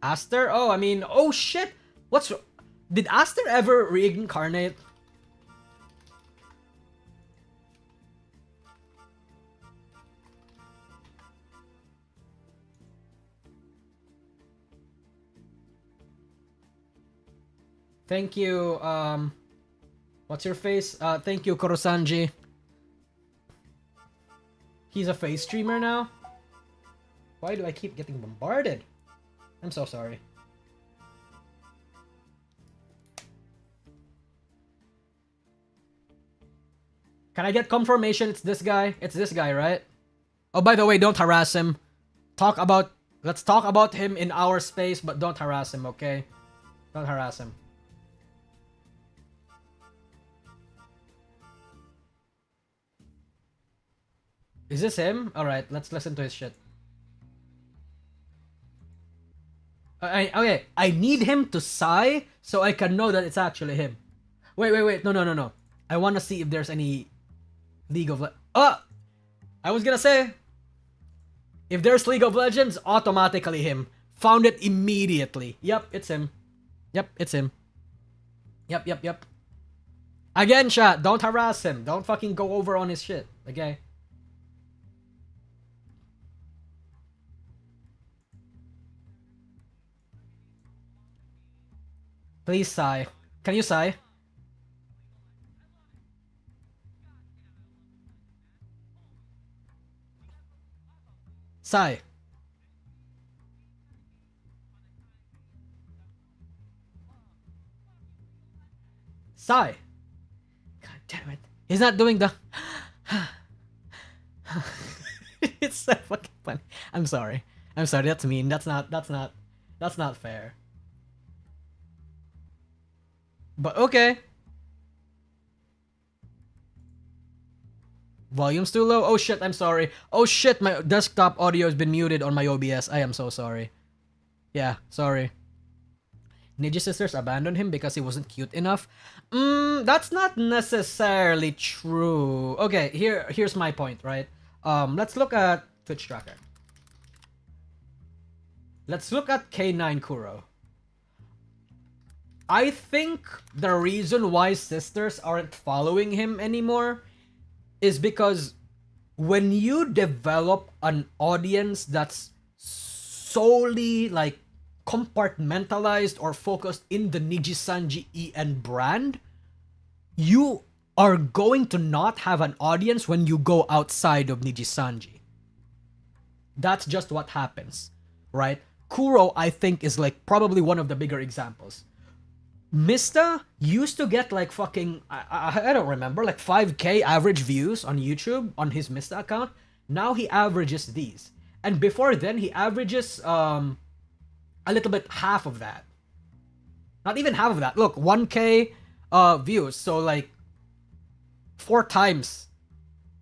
Aster? Oh, I mean, oh shit! Did Aster ever reincarnate? Thank you, what's your face? Thank you, Korosanji. He's a face streamer now? Why do I keep getting bombarded? I'm so sorry. Can I get confirmation it's this guy? It's this guy, right? Oh, by the way, don't harass him. Let's talk about him in our space, but don't harass him, okay? Don't harass him. Is this him? Alright, let's listen to his shit. Okay, I need him to sigh so I can know that it's actually him. Wait. No. I want to see if there's any League of I was gonna say, if there's League of Legends, automatically him. Found it immediately. Yep, it's him. Yep, it's him. Yep. Again, chat, don't harass him. Don't fucking go over on his shit, okay? Please sigh. Can you sigh? Sigh. Sigh. God damn it. He's not doing the... It's so fucking funny. I'm sorry. That's mean. That's not fair. But okay. Volume's too low? Oh shit, I'm sorry. Oh shit, my desktop audio has been muted on my OBS. I am so sorry. Yeah, sorry. Ninja Sisters abandoned him because he wasn't cute enough. That's not necessarily true. Okay, here's my point, right? Let's look at Twitch tracker. Let's look at K9 Kuro. I think the reason why sisters aren't following him anymore is because when you develop an audience that's solely like compartmentalized or focused in the Nijisanji EN brand, you are going to not have an audience when you go outside of Nijisanji. That's just what happens, right? Kuro, I think, is like probably one of the bigger examples. Mista used to get like fucking, I don't remember, like 5k average views on YouTube on his Mista account. Now he averages these. And before then, he averages a little bit half of that. Not even half of that. Look, 1k views. So like 4 times.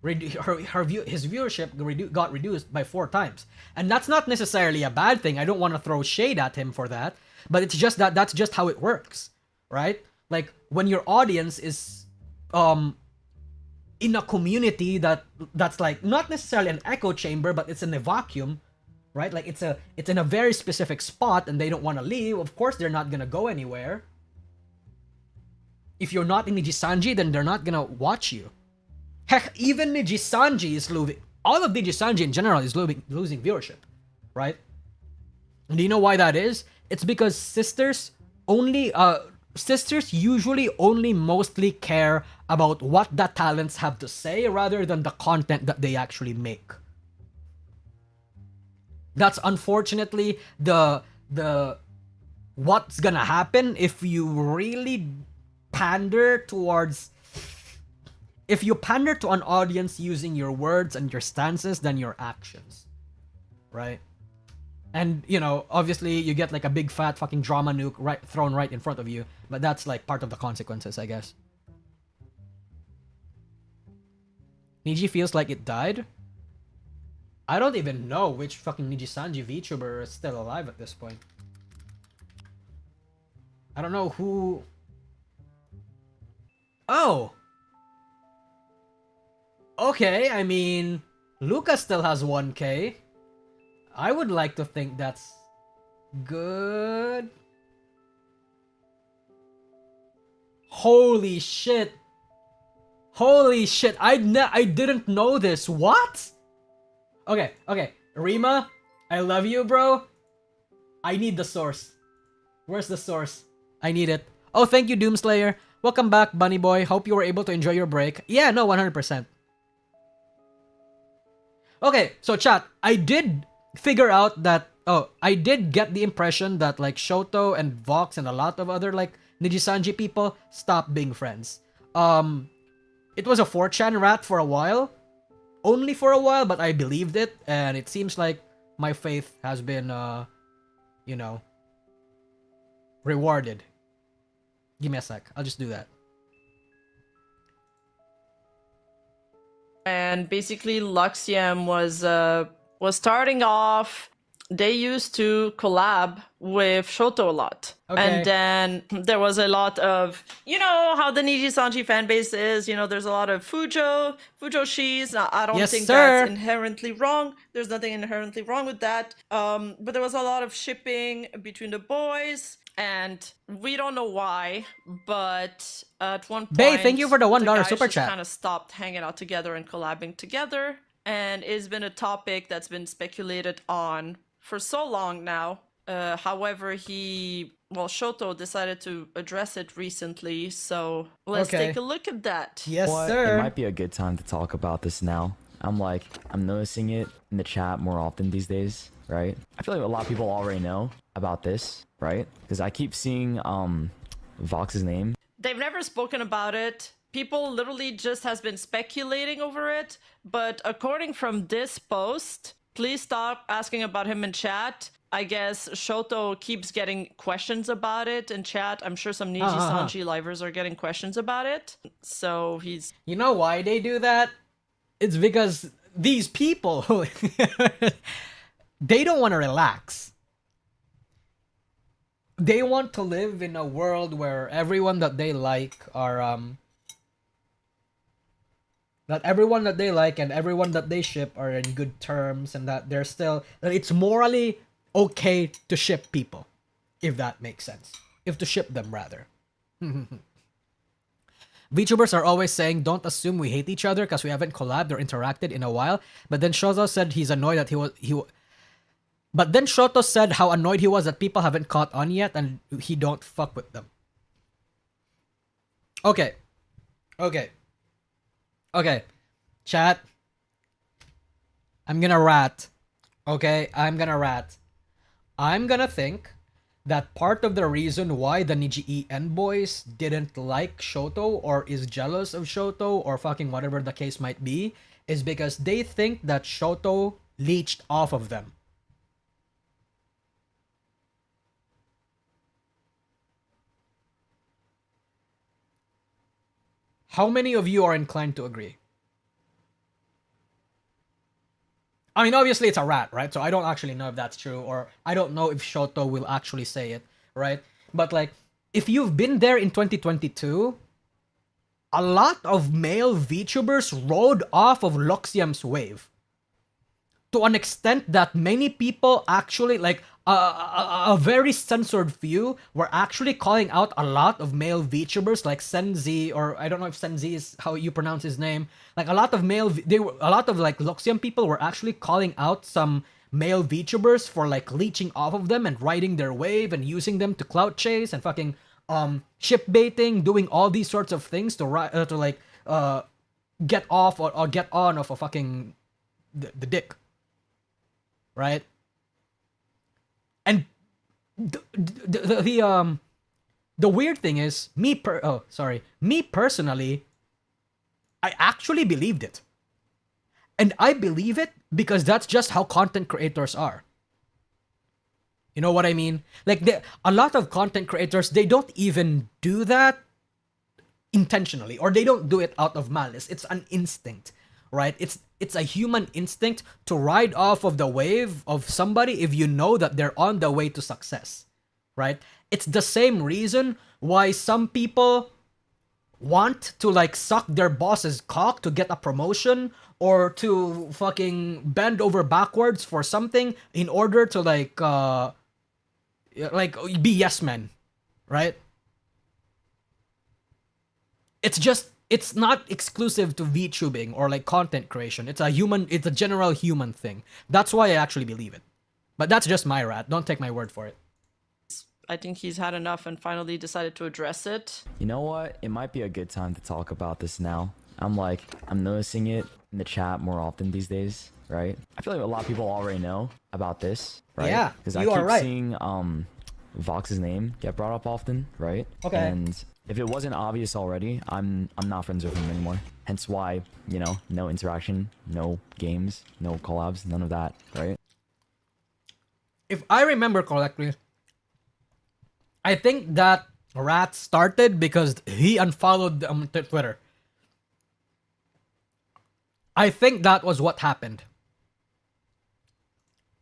His viewership got reduced by 4 times. And that's not necessarily a bad thing. I don't want to throw shade at him for that. But it's just that's just how it works. Right? Like when your audience is in a community that's like not necessarily an echo chamber, but it's in a vacuum, right? Like it's in a very specific spot and they don't want to leave. Of course they're not gonna go anywhere. If you're not in Nijisanji, then they're not gonna watch you. Heck, even Nijisanji is losing. All of Nijisanji in general is losing viewership, right? And do you know why that is? It's because sisters usually only mostly care about what the talents have to say rather than the content that they actually make. That's unfortunately the what's gonna happen if you really pander to an audience using your words and your stances than your actions, right? And, you know, obviously you get like a big fat fucking drama nuke thrown right in front of you. But that's like part of the consequences, I guess. Niji feels like it died? I don't even know which fucking Nijisanji VTuber is still alive at this point. I don't know who... Oh! Okay, I mean... Luca still has 1k. I would like to think that's Good. Holy shit. Holy shit. I didn't know this. What? Okay, okay. Rima, I love you, bro. I need the source. Where's the source? I need it. Oh, thank you, Doomslayer. Welcome back, Bunny Boy. Hope you were able to enjoy your break. Yeah, no, 100%. Okay, so chat, I did figure out that I did get the impression that like Shoto and Vox and a lot of other like Nijisanji people stopped being friends. It was a 4chan rat for a while. Only for a while, but I believed it, and it seems like my faith has been you know, rewarded. Give me a sec. I'll just do that. And basically Luxiem was starting off. They used to collab with Shoto a lot. Okay. And then there was a lot of, you know how the Niji Sanji fan base is, you know, there's a lot of Fujoshis. Now, I don't Yes, think sir. that's inherently wrong. There's nothing inherently wrong with that. But there was a lot of shipping between the boys. And we don't know why, but at one point, Bae, thank you for the $1 guys super just chat. kind of stopped hanging out together and collabing together, and it's been a topic that's been speculated on for so long now. However, Shoto decided to address it recently, so let's Okay. take a look at that. Yes, What? sir. It might be a good time to talk about this now. I'm noticing it in the chat more often these days, right? I feel like a lot of people already know about this, right? Because I keep seeing Vox's name. They've never spoken about it. People literally just has been speculating over it. But according from this post, please stop asking about him in chat. I guess Shoto keeps getting questions about it in chat. I'm sure some Niji Sanji livers are getting questions about it. So he's... You know why they do that? It's because these people, they don't want to relax. They want to live in a world where everyone that they like are that everyone that they like and everyone that they ship are in good terms, and that that it's morally okay to ship people, if that makes sense. If to ship them rather. VTubers are always saying, don't assume we hate each other because we haven't collabed or interacted in a while. But then Shoto said he's annoyed that But then Shoto said how annoyed he was that people haven't caught on yet and he don't fuck with them. Okay. Chat. I'm gonna rat. Okay? I'm gonna think that part of the reason why the Niji EN boys didn't like Shoto or is jealous of Shoto or fucking whatever the case might be is because they think that Shoto leached off of them. How many of you are inclined to agree? I mean, obviously it's a rat, right? So I don't actually know if that's true, or I don't know if Shoto will actually say it, right? But like, if you've been there in 2022, a lot of male VTubers rode off of Luxiem's wave. To an extent that many people actually, like, a very censored few were actually calling out a lot of male VTubers like Senzi, or I don't know if Senzi is how you pronounce his name. Like a lot of a lot of like Luxiem people were actually calling out some male VTubers for like leeching off of them and riding their wave and using them to clout chase and fucking ship baiting, doing all these sorts of things to get off or get on of a fucking the dick, right? And the weird thing is, me personally, I actually believed it. And I believe it because that's just how content creators are. You know what I mean? Like, a lot of content creators, they don't even do that intentionally, or they don't do it out of malice. It's an instinct, right? It's a human instinct to ride off of the wave of somebody if you know that they're on the way to success, right? It's the same reason why some people want to like suck their boss's cock to get a promotion, or to fucking bend over backwards for something in order to like like be yes men, right? It's not exclusive to VTubing or like content creation. It's a general human thing. That's why I actually believe it. But that's just my rat. Don't take my word for it. I think he's had enough and finally decided to address it. You know what? It might be a good time to talk about this now. I'm noticing it in the chat more often these days, right? I feel like a lot of people already know about this, right? Yeah, because I you are keep right. seeing Vox's name get brought up often, right? Okay. And if it wasn't obvious already, I'm not friends with him anymore. Hence why, you know, no interaction, no games, no collabs, none of that, right? If I remember correctly, I think that rat started because he unfollowed Twitter. I think that was what happened.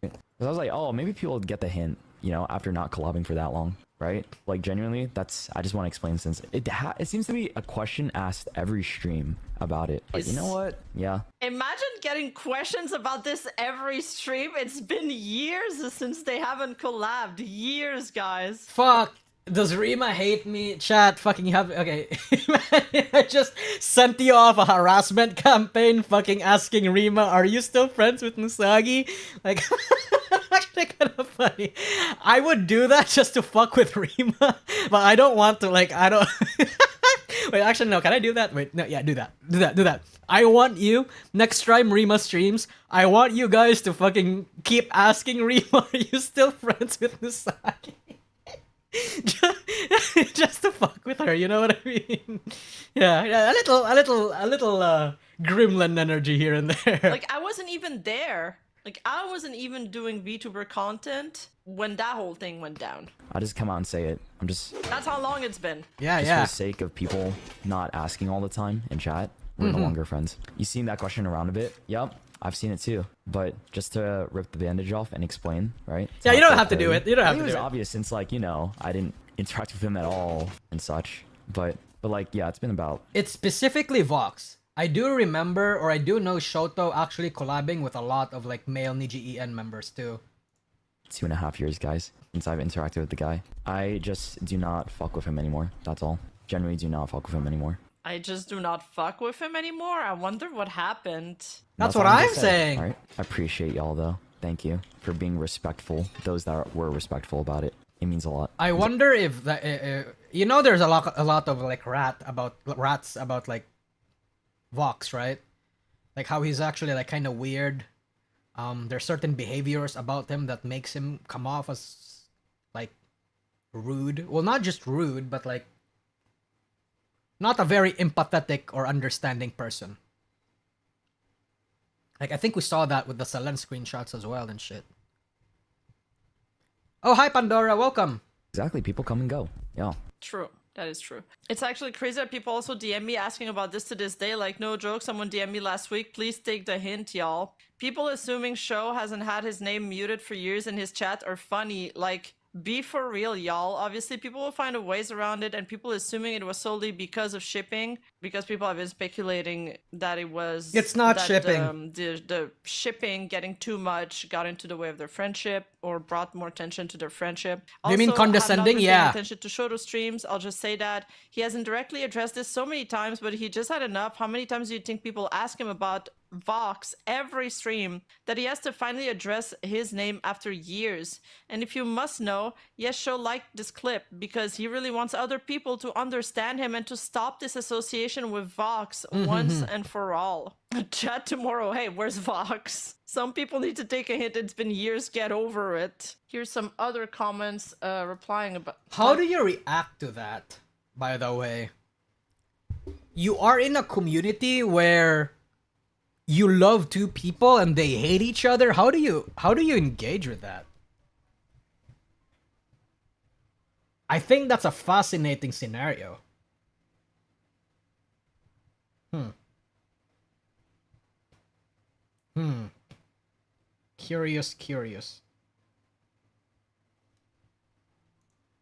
'Cause I was like, oh, maybe people would get the hint, you know, after not collabing for that long, right? Like, genuinely, I just want to explain, since it seems to be a question asked every stream about it. Like, you know what? Yeah. Imagine getting questions about this every stream. It's been years since they haven't collabed. Years, guys. Fuck. Does Rima hate me? Chat, fucking you have... Okay. I just sent you off a harassment campaign fucking asking Rima, are you still friends with Musagi? Like, actually kind of funny. I would do that just to fuck with Rima, but I don't want to, like, I don't... Wait, actually, no, can I do that? Wait, no, yeah, do that. Do that. I want you, next time Rima streams, I want you guys to fucking keep asking Rima, are you still friends with Musagi? just to fuck with her, you know what I mean? Yeah, a little gremlin energy here and there. Like, I wasn't even there. Like, I wasn't even doing VTuber content when that whole thing went down. I just come out and say it. That's how long it's been. yeah, Just yeah. for the sake of people not asking all the time in chat, we're no longer friends. You seen that question around a bit? Yep, I've seen it too. But just to rip the bandage off and explain, right? Yeah, you don't have to do it. You don't I have think to it do was it. obvious since, like, you know, I didn't interact with him at all and such. But like, yeah, it's been about... It's specifically Vox. I do remember, or I do know Shoto actually collabing with a lot of like male Niji-En members too. 2.5 years, guys, since I've interacted with the guy. I just do not fuck with him anymore. That's all. Generally do not fuck with him anymore. I just do not fuck with him anymore. I wonder what happened. That's all what I'm gonna say. saying. All right. I appreciate y'all, though. Thank you for being respectful. Those that were respectful about it. It means a lot. I wonder if that you know, there's a lot of like rats about like Vox, right? Like how he's actually like kind of weird. There's certain behaviors about him that makes him come off as like rude. Well, not just rude, but like not a very empathetic or understanding person. Like I think we saw that with the Selen screenshots as well and shit. Oh, hi Pandora, welcome. Exactly. People come and go. Yeah. True. That is true. It's actually crazy that people also DM me asking about this to this day. Like, no joke, someone DM'd me last week. Please take the hint, y'all. People assuming Sho hasn't had his name muted for years in his chat are funny. Like, be for real, y'all. Obviously, people will find ways around it, and people assuming it was solely because of shipping, because people have been speculating that it was... It's not that, shipping. The shipping getting too much got into the way of their friendship or brought more attention to their friendship. Do you mean Also, have not condescending? been paying Yeah. attention to Shoto streams. I'll just say that he hasn't directly addressed this so many times, but he just had enough. How many times do you think people ask him about Vox every stream that he has to finally address his name after years? And if you must know, yes, Sho liked this clip because he really wants other people to understand him and to stop this association with Vox once and for all. Chat tomorrow. Hey, where's Vox? Some people need to take a hint. It's been years. Get over it. Here's some other comments replying about... How do you react to that, by the way? You are in a community where you love two people and they hate each other. How do you engage with that? I think that's a fascinating scenario. Curious.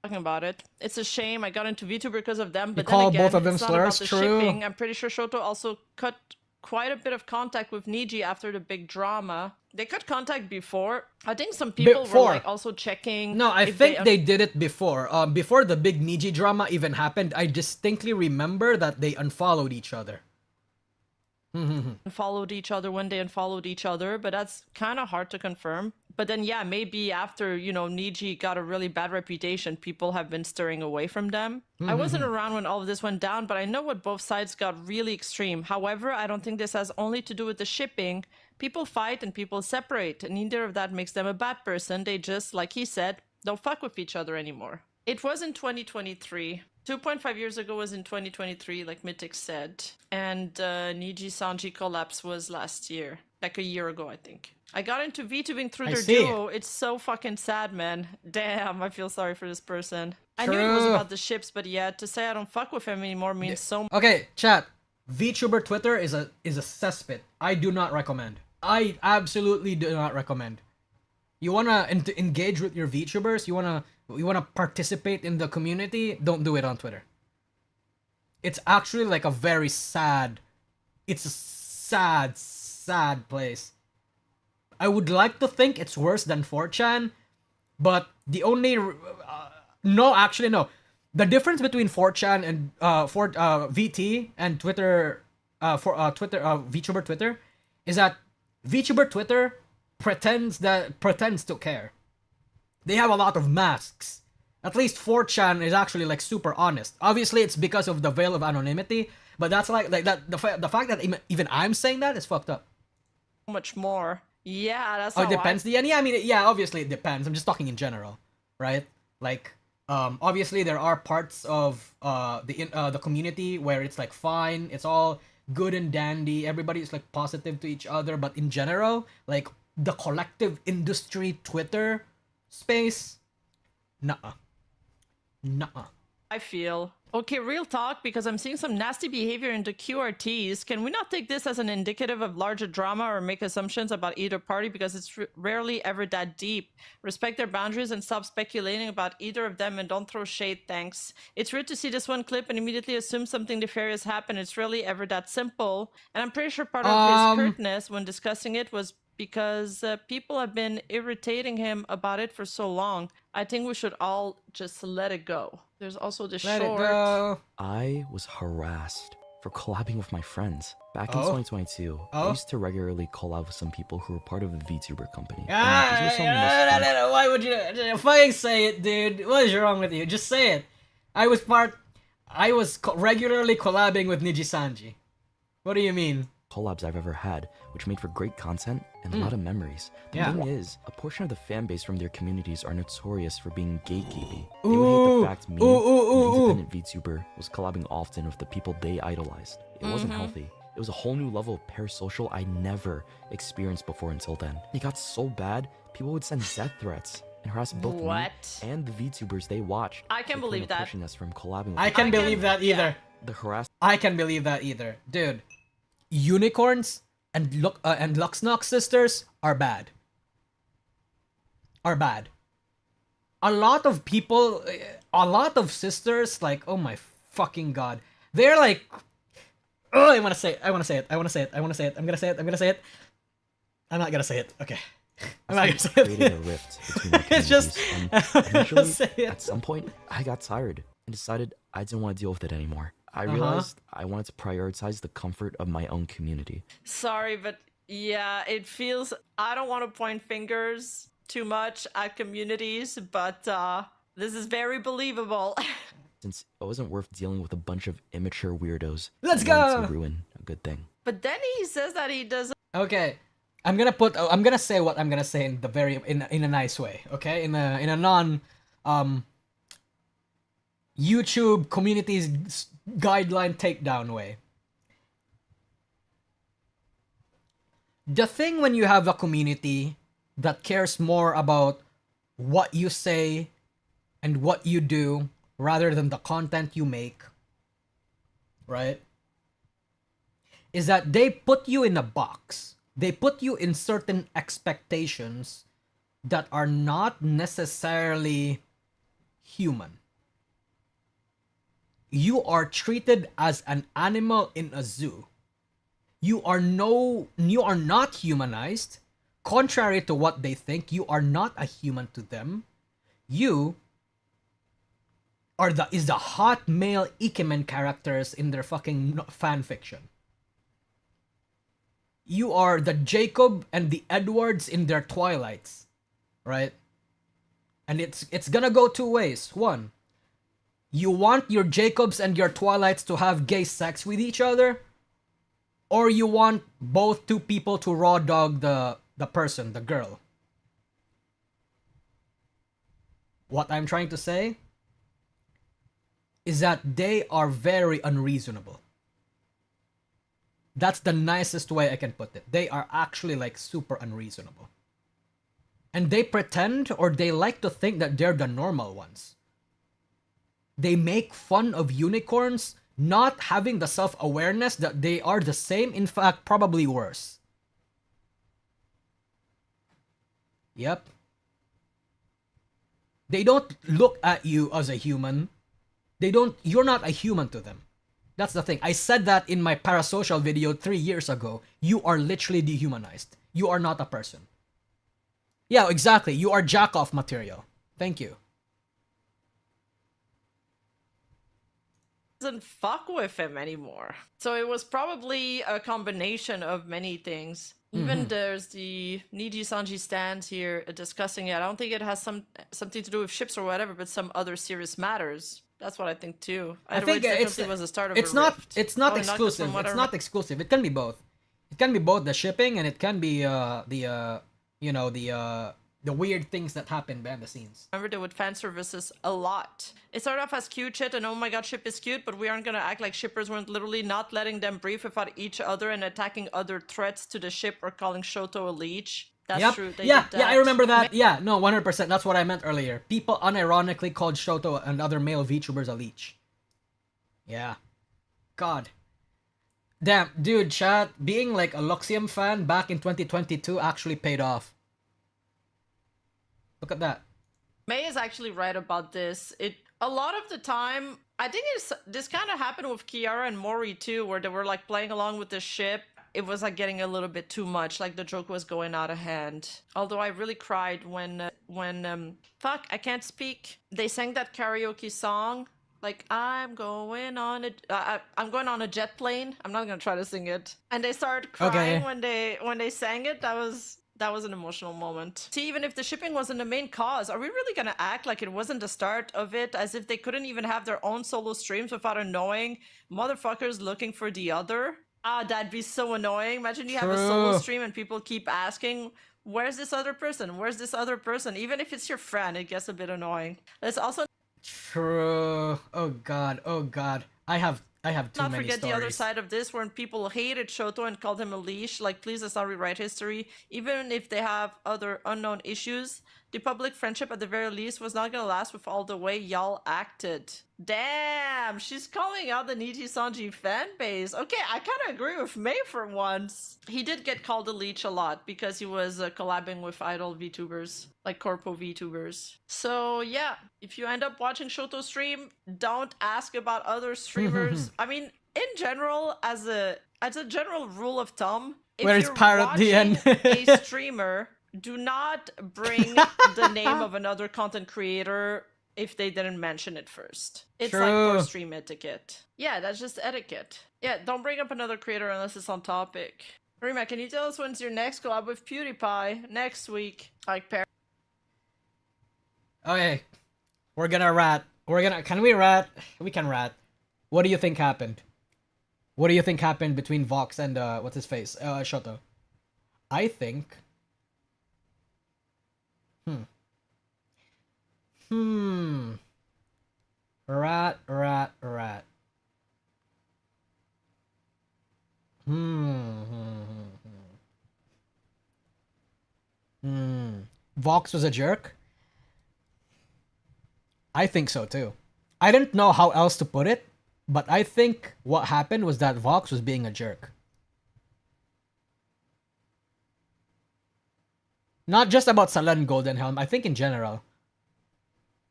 Talking about it. It's a shame I got into VTuber because of them, but call then again, both of them it's not about slurs? the True. shipping. I'm pretty sure Shoto also cut quite a bit of contact with Niji after the big drama. They cut contact before. I think some people were Before. like also checking. No, I if think they did it before. Before the big Niji drama even happened, I distinctly remember that they unfollowed each other. followed each other when they unfollowed each other, but that's kind of hard to confirm. But then, yeah, maybe after, Niji got a really bad reputation, people have been stirring away from them. I wasn't around when all of this went down, but I know what both sides got really extreme. However, I don't think this has only to do with the shipping. People fight and people separate, and neither of that makes them a bad person. They just, like he said, don't fuck with each other anymore. It was in 2023. 2.5 years ago was in 2023, like Mythic said. And Niji Sanji collapse was last year. Like a year ago, I think. I got into VTubing through their duo. It's so fucking sad, man. Damn, I feel sorry for this person. I knew it was about the ships, but yeah, to say I don't fuck with him anymore means so much. Okay, chat. VTuber Twitter is a cesspit. I do not recommend. I absolutely do not recommend. You wanna engage with your VTubers? You wanna participate in the community? Don't do it on Twitter. It's actually like a very sad. It's a sad place. I would like to think it's worse than 4chan, but the only no, actually no. The difference between 4chan and VT and Twitter VTuber Twitter is that VTuber Twitter pretends to care. They have a lot of masks. At least 4chan is actually like super honest. Obviously, it's because of the veil of anonymity, but that's like that the fact that even I'm saying that is fucked up. Much more. Yeah, that's Oh, it depends. Yeah, I mean, yeah, obviously it depends. I'm just talking in general, right? Like, obviously there are parts of the community where it's like fine, it's all good and dandy, everybody's like positive to each other, but in general, like the collective industry Twitter space, nuh-uh. I feel. Okay, real talk, because I'm seeing some nasty behavior in the QRTs. Can we not take this as an indicative of larger drama or make assumptions about either party, because it's rarely ever that deep? Respect their boundaries and stop speculating about either of them, and don't throw shade, thanks. It's weird to see this one clip and immediately assume something nefarious happened. It's rarely ever that simple. And I'm pretty sure part of his curtness when discussing it was because people have been irritating him about it for so long. I think we should all just let it go. There's also the Let short. it go. I was harassed for collabing with my friends. Back in 2022, I used to regularly collab with some people who were part of the VTuber company. And these were some of the most fun- No, why would you fucking say it, dude? What is wrong with you? Just say it. I was regularly collabing with Niji Sanji. What do you mean? collabs I've ever had, which made for great content and a lot of memories. The thing is, a portion of the fan base from their communities are notorious for being gatekeepy. They would hate the fact me, an independent VTuber, was collabing often with the people they idolized. It wasn't healthy. It was a whole new level of parasocial I never experienced before until then. It got so bad, people would send death threats and harass both me and the VTubers they watched. I can't believe that. Pushing us from collabing with I can't believe that either. the harass. I can't believe that either, dude. Unicorns and Luxnox sisters are bad. A lot of people, a lot of sisters, like, oh my fucking god, they're like, oh, I want to say it. I'm gonna say it. I'm not gonna say it. Okay. I'm not gonna say creating a it. rift between our It's just- communities, and eventually, say it. at some point, I got tired and decided I didn't want to deal with it anymore. I realized I wanted to prioritize the comfort of my own community. Sorry, but yeah, it feels. I don't want to point fingers too much at communities, but this is very believable. Since it wasn't worth dealing with a bunch of immature weirdos. Let's who wanted go! to ruin a good thing. But then he says that he doesn't. Okay, I'm gonna say what I'm gonna say in the in a nice way. Okay, in a non YouTube community's guideline takedown way. The thing when you have a community that cares more about what you say and what you do rather than the content you make, right? Is that they put you in a box. They put you in certain expectations that are not necessarily human. You are treated as an animal in a zoo. You are not humanized contrary to what they think, you are not a human to them. You are the hot male ikemen characters in their fucking fan fiction. You are the Jacob and the Edwards in their Twilights, right? And it's gonna go two ways. One, you want your Jacobs and your Twilights to have gay sex with each other, or you want both two people to raw dog the person, the girl. What I'm trying to say is that they are very unreasonable. That's the nicest way I can put it. They are actually like super unreasonable. And they pretend, or they like to think, that they're the normal ones. They make fun of unicorns not having the self-awareness that they are the same, in fact, probably worse. Yep. They don't look at you as a human. You're not a human to them. That's the thing. I said that in my parasocial video 3 years ago. You are literally dehumanized. You are not a person. Yeah, exactly. You are jack-off material. Thank you. Doesn't fuck with him anymore. So it was probably a combination of many things. Even there's the Niji Sanji stands here discussing it. I don't think it has something to do with ships or whatever, but some other serious matters. That's what I think too. I think it was the start of it's a not rift. it's not Oh, exclusive. It's not exclusive. It can be both. It can be both the shipping, and it can be the weird things that happen behind the scenes. Remember, they would fan services a lot. It started off as cute shit and oh my god, ship is cute, but we aren't gonna act like shippers weren't literally not letting them breathe without each other and attacking other threats to the ship or calling Shoto a leech. That's true. They did that. Yeah, I remember that. Yeah, no, 100%. That's what I meant earlier. People unironically called Shoto and other male VTubers a leech. Yeah. God. Damn, dude, chat, being like a Luxium fan back in 2022 actually paid off. Look at that. May is actually right about this. A lot of the time, I think this kind of happened with Kiara and Mori too, where they were like playing along with the ship. It was like getting a little bit too much, like the joke was going out of hand. Although I really cried when fuck, I can't speak. They sang that karaoke song, like I'm going on a jet plane. I'm not gonna try to sing it. And they started crying when they sang it. That was an emotional moment. See, even if the shipping wasn't the main cause, are we really gonna act like it wasn't the start of it, as if they couldn't even have their own solo streams without annoying motherfuckers looking for the other? Ah, that'd be so annoying. Imagine you have a solo stream and people keep asking, where's this other person? Where's this other person? Even if it's your friend, it gets a bit annoying. Let's also True. Oh god. I have too not many forget stories. the other side of this, when people hated Shoto and called him a leash. Like, please, let's not rewrite history. Even if they have other unknown issues, the public friendship at the very least was not gonna last with all the way y'all acted. Damn, she's calling out the Niji Sanji fan base. Okay, I kind of agree with May for once. He did get called a leech a lot because he was collabing with idol VTubers, like corpo VTubers. So yeah, if you end up watching Shoto stream, don't ask about other streamers. I mean, in general, as a general rule of thumb, if Where is you're Parrot watching DN? a streamer, do not bring the name of another content creator if they didn't mention it first. It's like poor stream etiquette. Yeah, that's just etiquette. Yeah, don't bring up another creator unless it's on topic. Rima, can you tell us when's your next collab with PewDiePie? Next week. Like, Okay. We're gonna rat. Can we rat? We can rat. What do you think happened? What do you think happened between Vox and, what's his face? Shoto. I think... Rat. Vox was a jerk? I think so too. I didn't know how else to put it, but I think what happened was that Vox was being a jerk. Not just about Salan Goldenhelm, I think in general.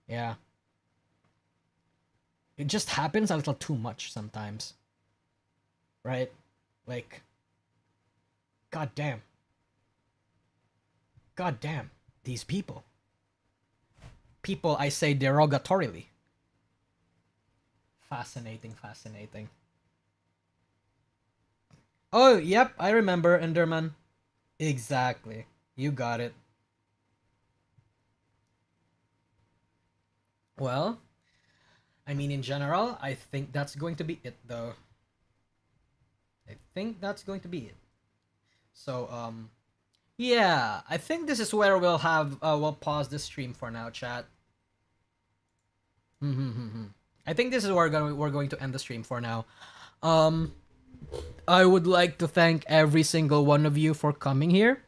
Yeah. It just happens a little too much sometimes. Right? Like, god damn. God damn, these people. People I say derogatorily. Fascinating, fascinating. Oh, yep, I remember, Enderman. Exactly. You got it. Well, I mean, in general, I think that's going to be it, though. I think that's going to be it. So, yeah, I think this is where we'll pause the stream for now, chat. I think this is where we're going to end the stream for now. Um, I would like to thank every single one of you for coming here.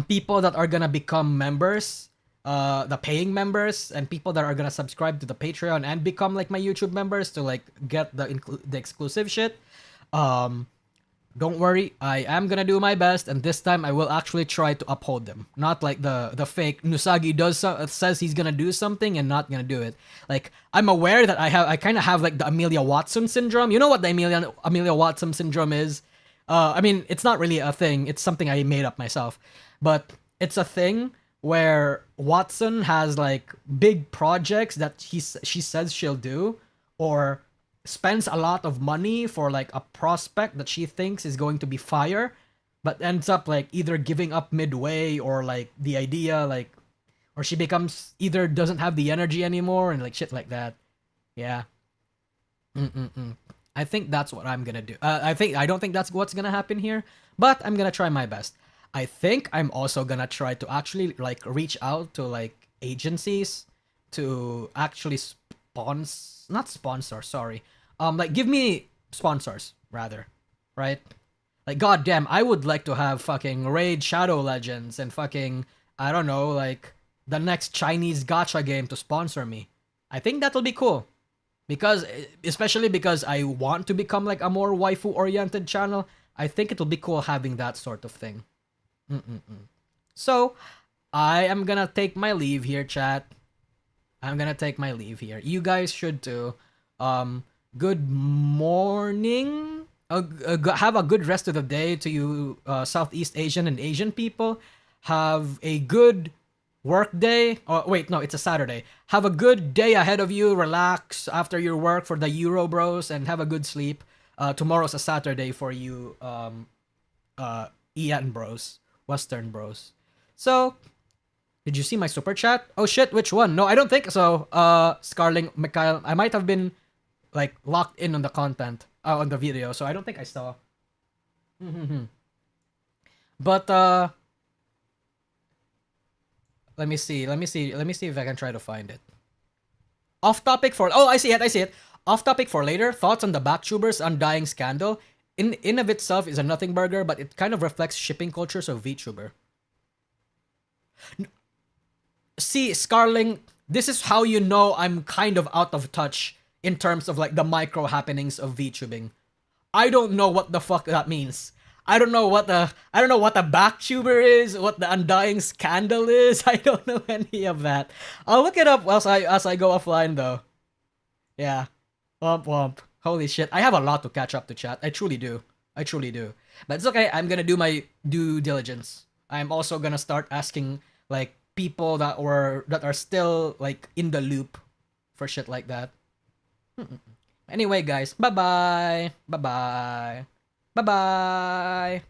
People that are gonna become members, the paying members, and people that are gonna subscribe to the Patreon and become like my YouTube members to like get the exclusive shit. Um, don't worry, I am gonna do my best, and this time I will actually try to uphold them. Not like the fake Nusagi says he's gonna do something and not gonna do it. Like I'm aware that I kind of have like the Amelia Watson syndrome. You know what the Amelia Watson syndrome is? I mean, it's not really a thing. It's something I made up myself, but it's a thing where Watson has like big projects that she says she'll do, or spends a lot of money for like a prospect that she thinks is going to be fire, but ends up like either giving up midway, or like the idea like, or she becomes either doesn't have the energy anymore and like shit like that. Yeah. I think that's what I'm gonna do. I don't think that's what's gonna happen here, but I'm gonna try my best. I think I'm also gonna try to actually like reach out to like agencies to actually not sponsor, sorry. Like give me sponsors rather, right? Like goddamn, I would like to have fucking Raid Shadow Legends and fucking I don't know, like the next Chinese gacha game to sponsor me. I think that'll be cool. Because especially because I want to become like a more waifu oriented channel, I think it'll be cool having that sort of thing. So, I am gonna take my leave here, chat. I'm gonna take my leave here. You guys should too. Good morning. Have a good rest of the day to you, Southeast Asian and Asian people. Have a good work day. Oh wait, no, it's a Saturday. Have a good day ahead of you. Relax after your work for the Euro bros and have a good sleep. Tomorrow's a Saturday for you, Ian bros, Western bros. So, did you see my super chat? Oh shit, which one? No, I don't think so. Scarling, Mikhail, I might have been like locked in on the content, on the video, so I don't think I saw. But let me see if I can try to find it. Off topic for I see it. Off topic for later. Thoughts on the Backtubers undying scandal. In of itself is a nothing burger, but it kind of reflects shipping cultures of VTuber. See, Scarling, this is how you know I'm kind of out of touch in terms of like the micro happenings of VTubing. I don't know what the fuck that means. I don't know what the backtuber is, what the undying scandal is. I don't know any of that. I'll look it up as I go offline though. Yeah. Womp womp. Holy shit. I have a lot to catch up to, chat. I truly do. But it's okay. I'm gonna do my due diligence. I'm also gonna start asking like people that are still like in the loop for shit like that. Anyway, guys, bye bye. Bye bye. Bye bye.